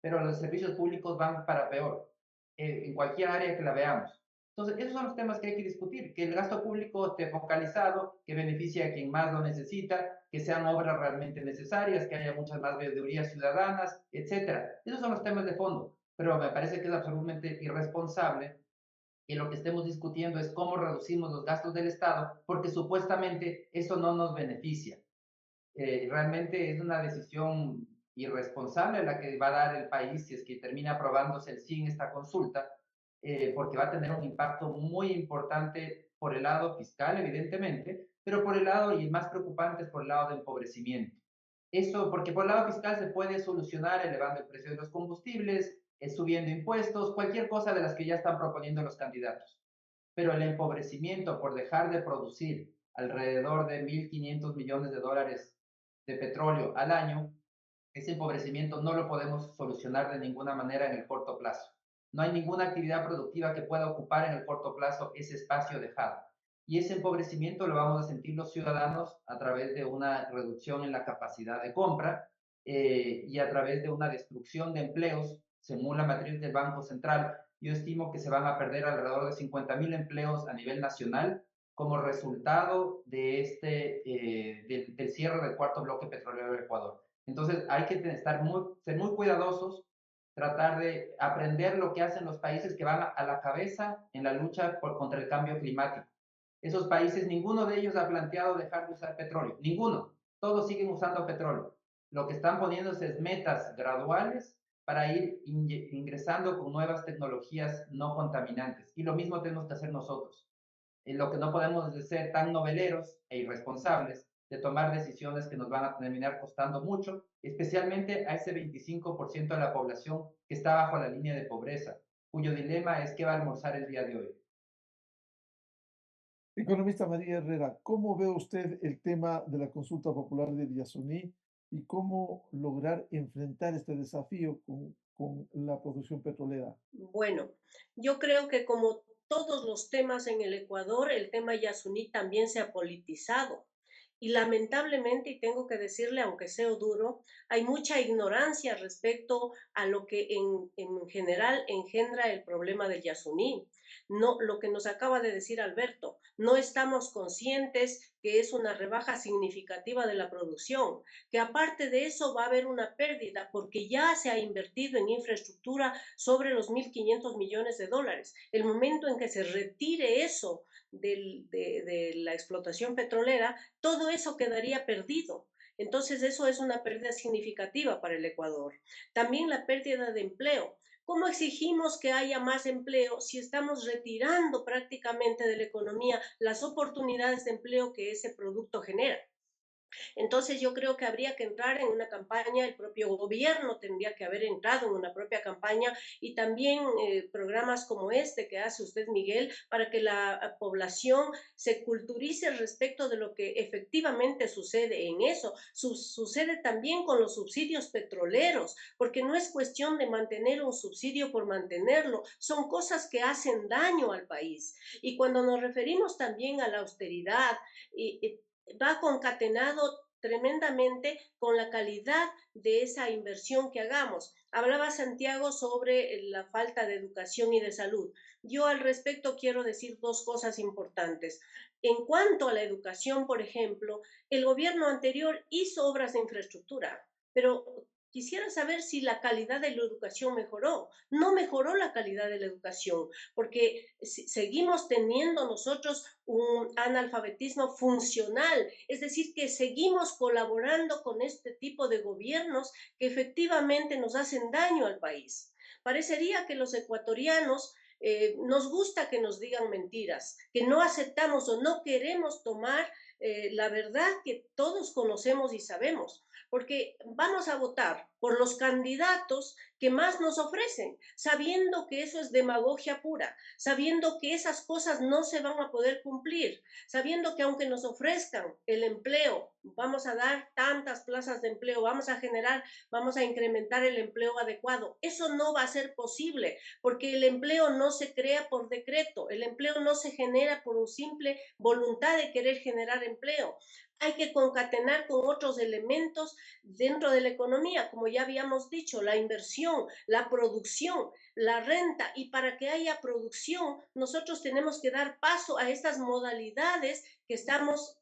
pero los servicios públicos van para peor, en cualquier área que la veamos. Entonces, esos son los temas que hay que discutir, que el gasto público esté focalizado, que beneficie a quien más lo necesita, que sean obras realmente necesarias, que haya muchas más veedurías ciudadanas, etcétera. Esos son los temas de fondo, pero me parece que es absolutamente irresponsable que lo que estemos discutiendo es cómo reducimos los gastos del Estado, porque supuestamente eso no nos beneficia. Realmente es una decisión irresponsable la que va a dar el país si es que termina aprobándose el sí en esta consulta, porque va a tener un impacto muy importante por el lado fiscal, evidentemente, pero por el lado, y más preocupante, es por el lado de empobrecimiento. Eso, porque por el lado fiscal se puede solucionar elevando el precio de los combustibles, subiendo impuestos, cualquier cosa de las que ya están proponiendo los candidatos. Pero el empobrecimiento por dejar de producir alrededor de 1.500 millones de dólares de petróleo al año, ese empobrecimiento no lo podemos solucionar de ninguna manera en el corto plazo. No hay ninguna actividad productiva que pueda ocupar en el corto plazo ese espacio dejado. Y ese empobrecimiento lo vamos a sentir los ciudadanos a través de una reducción en la capacidad de compra y a través de una destrucción de empleos, según la matriz del Banco Central. Yo estimo que se van a perder alrededor de 50.000 empleos a nivel nacional como resultado de del cierre del cuarto bloque petrolero del Ecuador. Entonces hay que ser muy cuidadosos, tratar de aprender lo que hacen los países que van a la cabeza en la lucha contra el cambio climático. Esos países, ninguno de ellos ha planteado dejar de usar petróleo, ninguno. Todos siguen usando petróleo. Lo que están poniéndose es metas graduales para ir ingresando con nuevas tecnologías no contaminantes. Y lo mismo tenemos que hacer nosotros. Lo que no podemos es ser tan noveleros e irresponsables de tomar decisiones que nos van a terminar costando mucho, especialmente a ese 25% de la población que está bajo la línea de pobreza, cuyo dilema es qué va a almorzar el día de hoy. Economista María Herrera, ¿cómo ve usted el tema de la consulta popular de Yasuní y cómo lograr enfrentar este desafío con la producción petrolera? Bueno, yo creo que como todos los temas en el Ecuador, el tema Yasuní también se ha politizado. Y lamentablemente, y tengo que decirle, aunque sea duro, hay mucha ignorancia respecto a lo que en general engendra el problema del Yasuní. No, lo que nos acaba de decir Alberto, no estamos conscientes que es una rebaja significativa de la producción, que aparte de eso va a haber una pérdida porque ya se ha invertido en infraestructura sobre los 1.500 millones de dólares. El momento en que se retire eso de la explotación petrolera, todo eso quedaría perdido. Entonces, eso es una pérdida significativa para el Ecuador. También la pérdida de empleo. ¿Cómo exigimos que haya más empleo si estamos retirando prácticamente de la economía las oportunidades de empleo que ese producto genera? Entonces yo creo que habría que entrar en una campaña, el propio gobierno tendría que haber entrado en una propia campaña y también programas como este que hace usted, Miguel, para que la población se culturice respecto de lo que efectivamente sucede en eso. Sucede también con los subsidios petroleros, porque no es cuestión de mantener un subsidio por mantenerlo, son cosas que hacen daño al país. Y cuando nos referimos también a la austeridad, va concatenado tremendamente con la calidad de esa inversión que hagamos. Hablaba Santiago sobre la falta de educación y de salud. Yo al respecto quiero decir dos cosas importantes. En cuanto a la educación, por ejemplo, el gobierno anterior hizo obras de infraestructura, pero quisiera saber si la calidad de la educación mejoró. No mejoró la calidad de la educación, porque seguimos teniendo nosotros un analfabetismo funcional, es decir, que seguimos colaborando con este tipo de gobiernos que efectivamente nos hacen daño al país. Parecería que los ecuatorianos nos gusta que nos digan mentiras, que no aceptamos o no queremos tomar la verdad que todos conocemos y sabemos, porque vamos a votar por los candidatos que más nos ofrecen, sabiendo que eso es demagogia pura, sabiendo que esas cosas no se van a poder cumplir, sabiendo que aunque nos ofrezcan el empleo, vamos a dar tantas plazas de empleo, vamos a incrementar el empleo adecuado, eso no va a ser posible, porque el empleo no se crea por decreto, el empleo no se genera por un simple voluntad de querer generar empleo. Hay que concatenar con otros elementos dentro de la economía, como ya habíamos dicho, la inversión, la producción, la renta, y para que haya producción, nosotros tenemos que dar paso a estas modalidades que estamos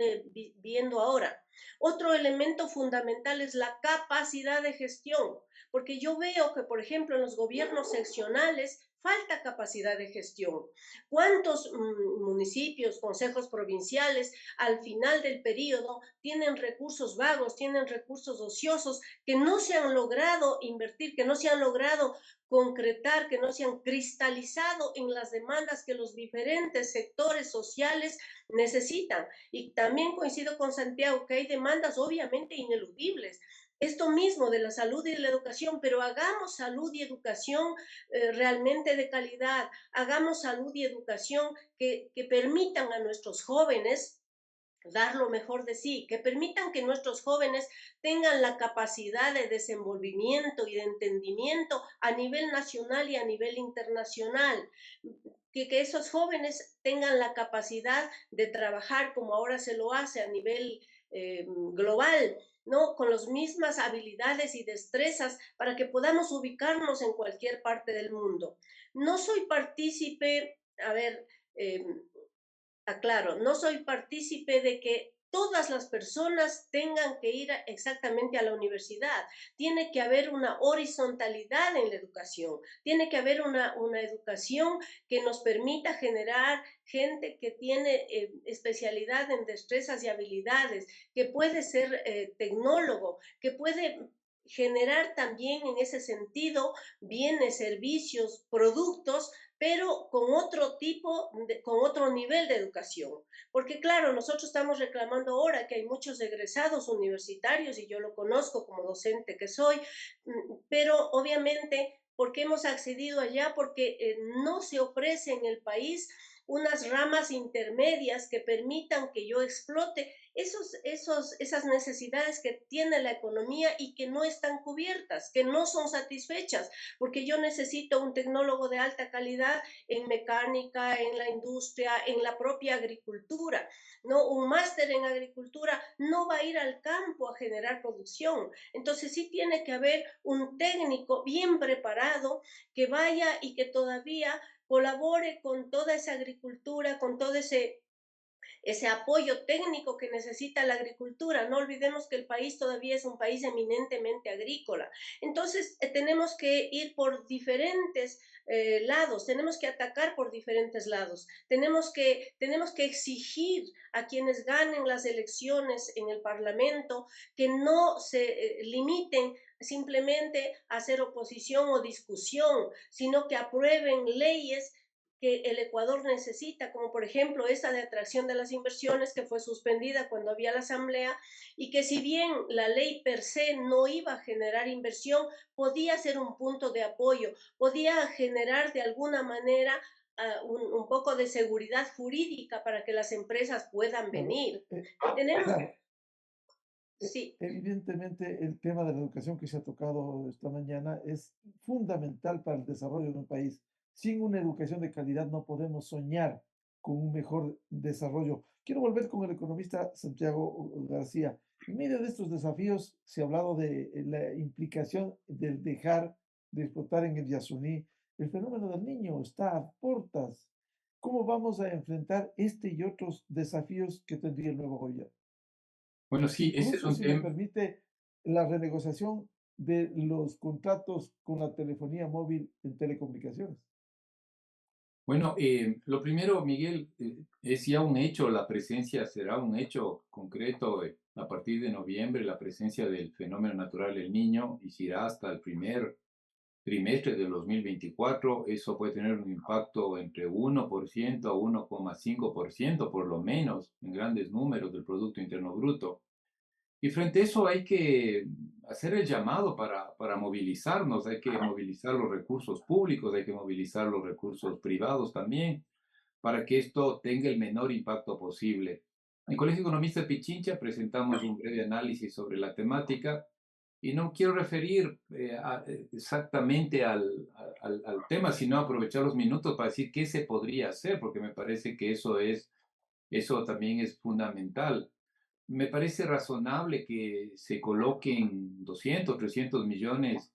viendo ahora. Otro elemento fundamental es la capacidad de gestión, porque yo veo que, por ejemplo, en los gobiernos seccionales falta capacidad de gestión. ¿Cuántos municipios, consejos provinciales, al final del periodo tienen recursos vagos, tienen recursos ociosos que no se han logrado invertir, que no se han logrado concretar, que no se han cristalizado en las demandas que los diferentes sectores sociales necesitan? Y también coincido con Santiago que hay demandas obviamente ineludibles. Esto mismo de la salud y de la educación, pero hagamos salud y educación realmente de calidad, hagamos salud y educación que permitan a nuestros jóvenes dar lo mejor de sí, que permitan que nuestros jóvenes tengan la capacidad de desenvolvimiento y de entendimiento a nivel nacional y a nivel internacional, que esos jóvenes tengan la capacidad de trabajar como ahora se lo hace a nivel global, ¿no? Con las mismas habilidades y destrezas para que podamos ubicarnos en cualquier parte del mundo. No soy partícipe, a ver, aclaro, no soy partícipe de que todas las personas tengan que ir exactamente a la universidad. Tiene que haber una horizontalidad en la educación. Tiene que haber una educación que nos permita generar gente que tiene especialidad en destrezas y habilidades, que puede ser tecnólogo, que puede generar también en ese sentido bienes, servicios, productos, pero con otro tipo, con otro nivel de educación. Porque claro, nosotros estamos reclamando ahora que hay muchos egresados universitarios, y yo lo conozco como docente que soy, pero obviamente, ¿por qué hemos accedido allá? Porque no se ofrece en el país unas ramas intermedias que permitan que yo explote esas necesidades que tiene la economía y que no están cubiertas, que no son satisfechas, porque yo necesito un tecnólogo de alta calidad en mecánica, en la industria, en la propia agricultura, ¿no? Un máster en agricultura no va a ir al campo a generar producción. Entonces sí tiene que haber un técnico bien preparado que vaya y que todavía colabore con toda esa agricultura, con todo ese apoyo técnico que necesita la agricultura. No olvidemos que el país todavía es un país eminentemente agrícola. Entonces, tenemos que ir por diferentes lados, tenemos que atacar por diferentes lados. Tenemos que exigir a quienes ganen las elecciones en el Parlamento que no se limiten simplemente a hacer oposición o discusión, sino que aprueben leyes que el Ecuador necesita, como por ejemplo esta de atracción de las inversiones que fue suspendida cuando había la asamblea, y que si bien la ley per se no iba a generar inversión, podía ser un punto de apoyo, podía generar de alguna manera un poco de seguridad jurídica para que las empresas puedan venir. Tenemos, Claro, sí. evidentemente el tema de la educación que se ha tocado esta mañana es fundamental para el desarrollo de un país. Sin una educación de calidad no podemos soñar con un mejor desarrollo. Quiero volver con el economista Santiago García. En medio de estos desafíos se ha hablado de la implicación del dejar de explotar en el Yasuní. El fenómeno del Niño está a puertas. ¿Cómo vamos a enfrentar este y otros desafíos que tendría el nuevo gobierno? Bueno, sí, ese es Incluso, un si me tema. permite, la renegociación de los contratos con la telefonía móvil en telecomunicaciones. Bueno, lo primero, Miguel, es ya un hecho, la presencia será un hecho concreto a partir de noviembre, la presencia del fenómeno natural El Niño y se irá hasta el primer trimestre del 2024. Eso puede tener un impacto entre 1% a 1,5% por lo menos en grandes números del Producto Interno Bruto. Y frente a eso hay que hacer el llamado para movilizarnos, hay que movilizar los recursos públicos, hay que movilizar los recursos privados también, para que esto tenga el menor impacto posible. En Colegio Economista Pichincha presentamos un breve análisis sobre la temática y no quiero referir exactamente al tema, sino aprovechar los minutos para decir qué se podría hacer, porque me parece que eso también es fundamental. Me parece razonable que se coloquen 200, 300 millones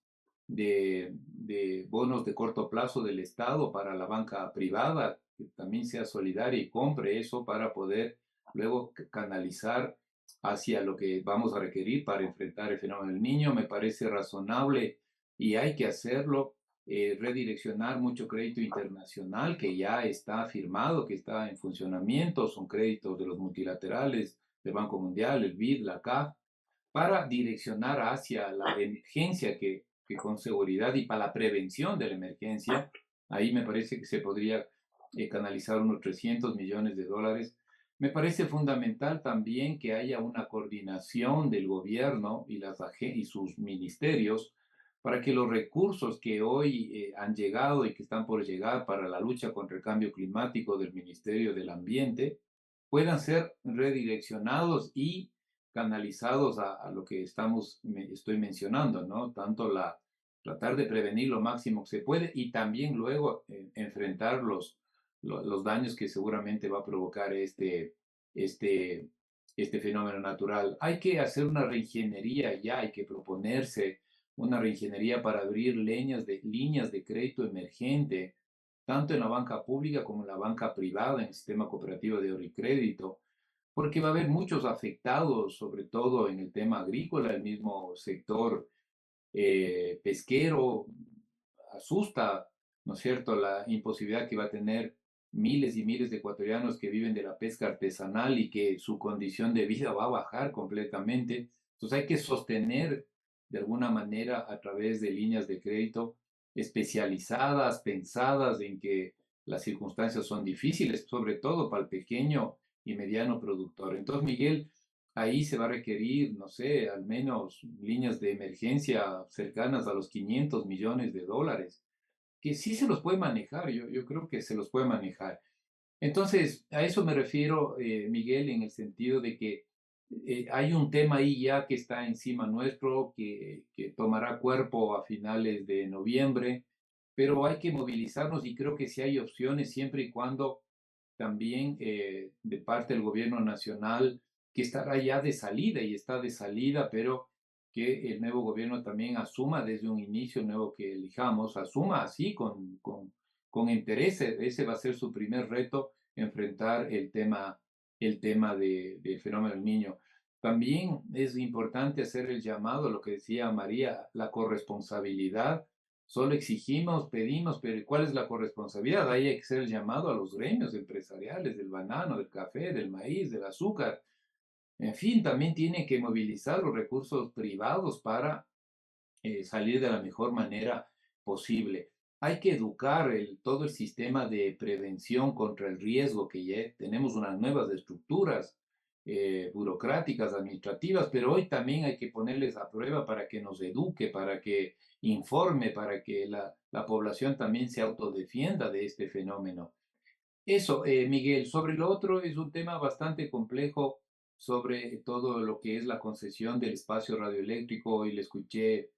de bonos de corto plazo del Estado para la banca privada, que también sea solidaria y compre eso para poder luego canalizar hacia lo que vamos a requerir para enfrentar el fenómeno del Niño. Me parece razonable y hay que hacerlo. Redireccionar mucho crédito internacional que ya está firmado, que está en funcionamiento, son créditos de los multilaterales del Banco Mundial, el BID, la CAF, para direccionar hacia la emergencia que con seguridad y para la prevención de la emergencia, ahí me parece que se podría canalizar unos 300 millones de dólares. Me parece fundamental también que haya una coordinación del gobierno y sus ministerios para que los recursos que hoy han llegado y que están por llegar para la lucha contra el cambio climático del Ministerio del Ambiente puedan ser redireccionados y canalizados a lo que estoy mencionando, ¿no? Tanto tratar de prevenir lo máximo que se puede y también luego enfrentar los daños que seguramente va a provocar este, este fenómeno natural. Hay que hacer una reingeniería ya, hay que proponerse una reingeniería para abrir líneas de crédito emergente, tanto en la banca pública como en la banca privada, en el sistema cooperativo de ahorro y crédito, porque va a haber muchos afectados, sobre todo en el tema agrícola, el mismo sector pesquero, asusta, ¿no es cierto?, la imposibilidad que va a tener miles y miles de ecuatorianos que viven de la pesca artesanal y que su condición de vida va a bajar completamente. Entonces hay que sostener de alguna manera a través de líneas de crédito especializadas, pensadas en que las circunstancias son difíciles, sobre todo para el pequeño y mediano productor. Entonces, Miguel, ahí se va a requerir, no sé, al menos líneas de emergencia cercanas a los 500 millones de dólares, que sí se los puede manejar, yo creo que se los puede manejar. Entonces, a eso me refiero, Miguel, en el sentido de que hay un tema ahí ya que está encima nuestro, que tomará cuerpo a finales de noviembre, pero hay que movilizarnos y creo que sí hay opciones siempre y cuando también de parte del gobierno nacional, que estará ya de salida y está de salida, pero que el nuevo gobierno también asuma desde un inicio nuevo que elijamos, asuma así con interés. Ese va a ser su primer reto, enfrentar el tema del fenómeno del niño. También es importante hacer el llamado, lo que decía María, la corresponsabilidad. Solo exigimos, pedimos, pero ¿cuál es la corresponsabilidad? Ahí hay que hacer el llamado a los gremios empresariales del banano, del café, del maíz, del azúcar. En fin, también tiene que movilizar los recursos privados para salir de la mejor manera posible. Hay que educar todo el sistema de prevención contra el riesgo, que ya tenemos unas nuevas estructuras burocráticas, administrativas, pero hoy también hay que ponerles a prueba para que nos eduque, para que informe, para que la población también se autodefienda de este fenómeno. Eso, Miguel, sobre lo otro es un tema bastante complejo sobre todo lo que es la concesión del espacio radioeléctrico. Hoy le escuché,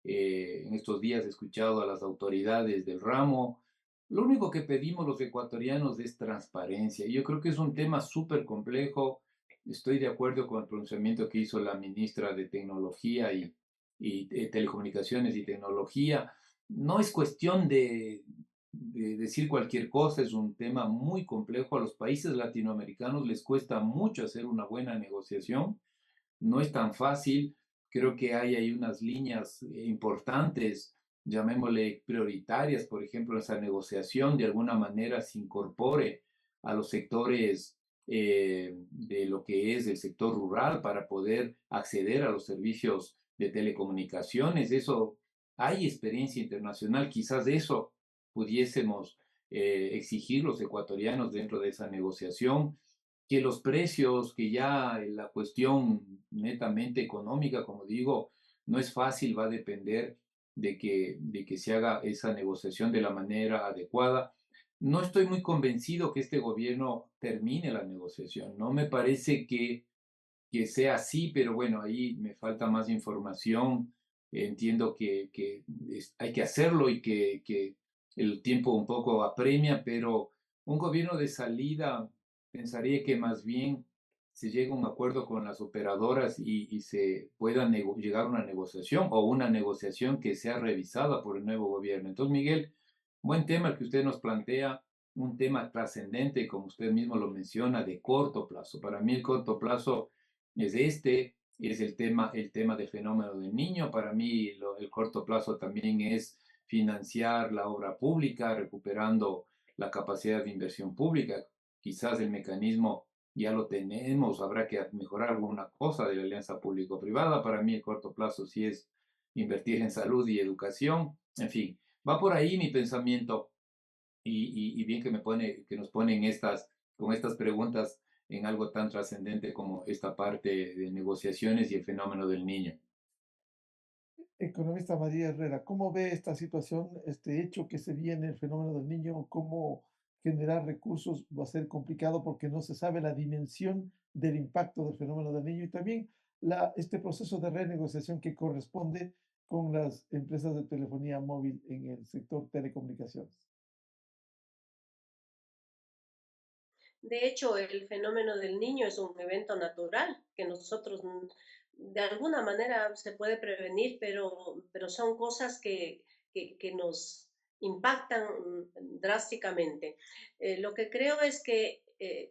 en estos días he escuchado a las autoridades del ramo. Lo único que pedimos los ecuatorianos es transparencia. Yo creo que es un tema súper complejo. estoy de acuerdo con el pronunciamiento que hizo la ministra de Tecnología y Telecomunicaciones y Tecnología. No es cuestión de decir cualquier cosa, es un tema muy complejo. A los países latinoamericanos les cuesta mucho hacer una buena negociación, no es tan fácil. Creo que hay ahí unas líneas importantes, llamémosle prioritarias, por ejemplo, esa negociación de alguna manera se incorpore a los sectores de lo que es el sector rural para poder acceder a los servicios de telecomunicaciones. Eso, hay experiencia internacional, quizás de eso pudiésemos exigir los ecuatorianos dentro de esa negociación, que los precios, que ya la cuestión netamente económica, como digo, no es fácil, va a depender de que se haga esa negociación de la manera adecuada. No estoy muy convencido que este gobierno termine la negociación. No me parece que sea así, pero bueno, ahí me falta más información. Entiendo que hay que hacerlo y que el tiempo un poco apremia, pero un gobierno de salida pensaría que más bien se llega a un acuerdo con las operadoras y se pueda llegar a una negociación o una negociación que sea revisada por el nuevo gobierno. Entonces, Miguel, buen tema el que usted nos plantea, un tema trascendente, como usted mismo lo menciona, de corto plazo. Para mí el corto plazo es el tema del fenómeno del niño. Para mí el corto plazo también es financiar la obra pública, recuperando la capacidad de inversión pública. Quizás el mecanismo ya lo tenemos, habrá que mejorar alguna cosa de la alianza público-privada. Para mí el corto plazo sí es invertir en salud y educación. En fin, va por ahí mi pensamiento y bien que nos ponen con estas preguntas en algo tan trascendente como esta parte de negociaciones y el fenómeno del niño. Economista María Herrera, ¿cómo ve esta situación, este hecho que se viene, el fenómeno del niño? ¿Cómo generar recursos va a ser complicado porque no se sabe la dimensión del impacto del fenómeno del niño y también este proceso de renegociación que corresponde con las empresas de telefonía móvil en el sector telecomunicaciones? De hecho, el fenómeno del niño es un evento natural que nosotros de alguna manera se puede prevenir, pero son cosas que nos impactan drásticamente. Lo que creo es que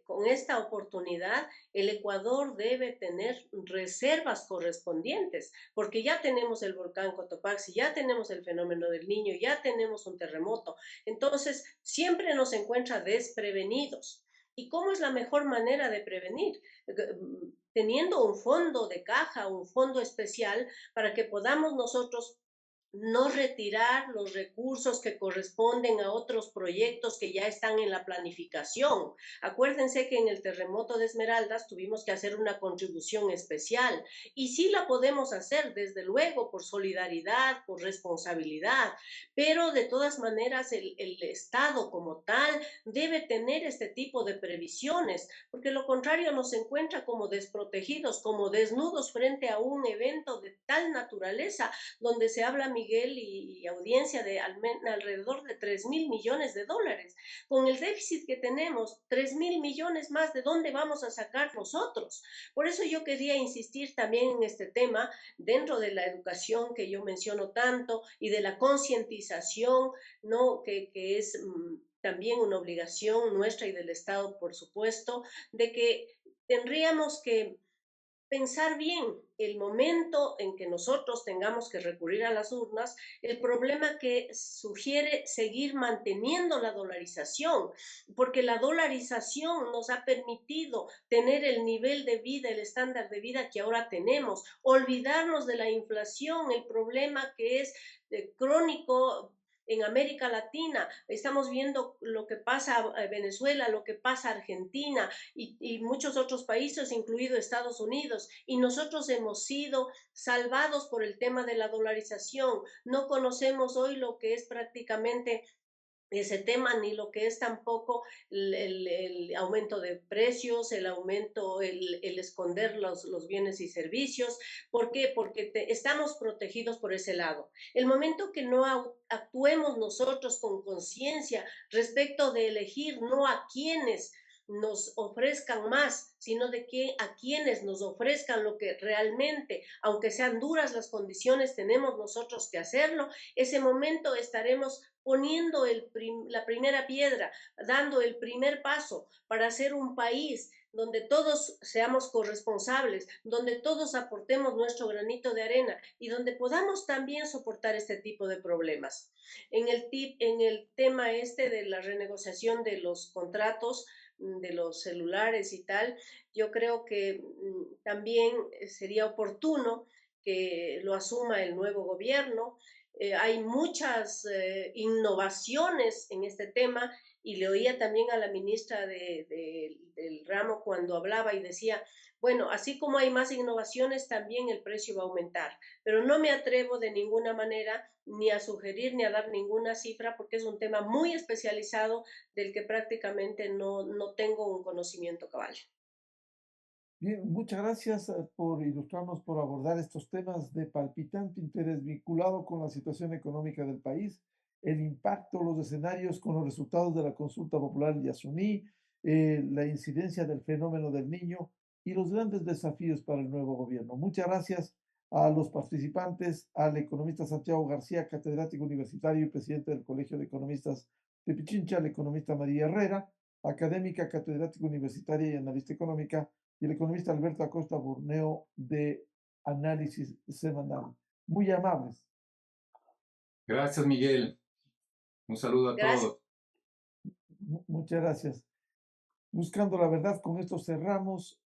con esta oportunidad el Ecuador debe tener reservas correspondientes, porque ya tenemos el volcán Cotopaxi, ya tenemos el fenómeno del niño, ya tenemos un terremoto. Entonces, siempre nos encuentra desprevenidos. ¿Y cómo es la mejor manera de prevenir? Teniendo un fondo de caja, un fondo especial para que podamos nosotros no retirar los recursos que corresponden a otros proyectos que ya están en la planificación. Acuérdense que en el terremoto de Esmeraldas tuvimos que hacer una contribución especial y sí la podemos hacer, desde luego, por solidaridad, por responsabilidad, pero de todas maneras el Estado como tal debe tener este tipo de previsiones, porque lo contrario nos encuentra como desprotegidos, como desnudos frente a un evento de tal naturaleza donde se habla, Miguel y audiencia, de alrededor de 3.000 millones de dólares. Con el déficit que tenemos, 3.000 millones más, ¿de dónde vamos a sacar nosotros? Por eso yo quería insistir también en este tema, dentro de la educación que yo menciono tanto y de la concientización, ¿no? que es también una obligación nuestra y del Estado, por supuesto, de que tendríamos que pensar bien el momento en que nosotros tengamos que recurrir a las urnas, el problema que sugiere seguir manteniendo la dolarización, porque la dolarización nos ha permitido tener el nivel de vida, el estándar de vida que ahora tenemos, olvidarnos de la inflación, el problema que es crónico en América Latina. Estamos viendo lo que pasa a Venezuela, lo que pasa a Argentina y muchos otros países, incluido Estados Unidos, y nosotros hemos sido salvados por el tema de la dolarización. No conocemos hoy lo que es prácticamente ese tema, ni lo que es tampoco el aumento de precios, el aumento, el esconder los bienes y servicios. ¿Por qué? Porque estamos protegidos por ese lado. El momento que no actuemos nosotros con conciencia respecto de elegir no a quienes nos ofrezcan más, sino de que a quienes nos ofrezcan lo que realmente, aunque sean duras las condiciones, tenemos nosotros que hacerlo. Ese momento estaremos poniendo la primera piedra, dando el primer paso para hacer un país donde todos seamos corresponsables, donde todos aportemos nuestro granito de arena y donde podamos también soportar este tipo de problemas. En el tema de la renegociación de los contratos de los celulares y tal, yo creo que también sería oportuno que lo asuma el nuevo gobierno. Hay muchas innovaciones en este tema y le oía también a la ministra del ramo cuando hablaba y decía, bueno, así como hay más innovaciones, también el precio va a aumentar, pero no me atrevo de ninguna manera ni a sugerir ni a dar ninguna cifra porque es un tema muy especializado del que prácticamente no tengo un conocimiento cabal. Bien, muchas gracias por ilustrarnos, por abordar estos temas de palpitante interés vinculado con la situación económica del país, el impacto, los escenarios con los resultados de la consulta popular Yasuní, la incidencia del fenómeno del Niño y los grandes desafíos para el nuevo gobierno. Muchas gracias a los participantes, al economista Santiago García, catedrático universitario y presidente del Colegio de Economistas de Pichincha, al economista María Herrera, académica, catedrática universitaria y analista económica, y el economista Alberto Acosta Burneo de Análisis Semanal. Muy amables. Gracias, Miguel. Un saludo a todos. Muchas gracias. Buscando la verdad, con esto cerramos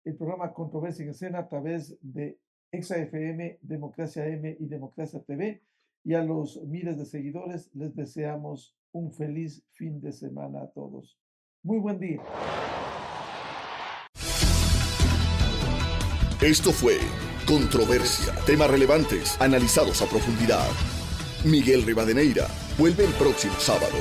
el programa Controversia en Escena a través de ExaFM, Democracia M y Democracia TV. Y a los miles de seguidores les deseamos un feliz fin de semana a todos. Muy buen día. Esto fue Controversia. Temas relevantes, analizados a profundidad. Miguel Rivadeneira vuelve el próximo sábado.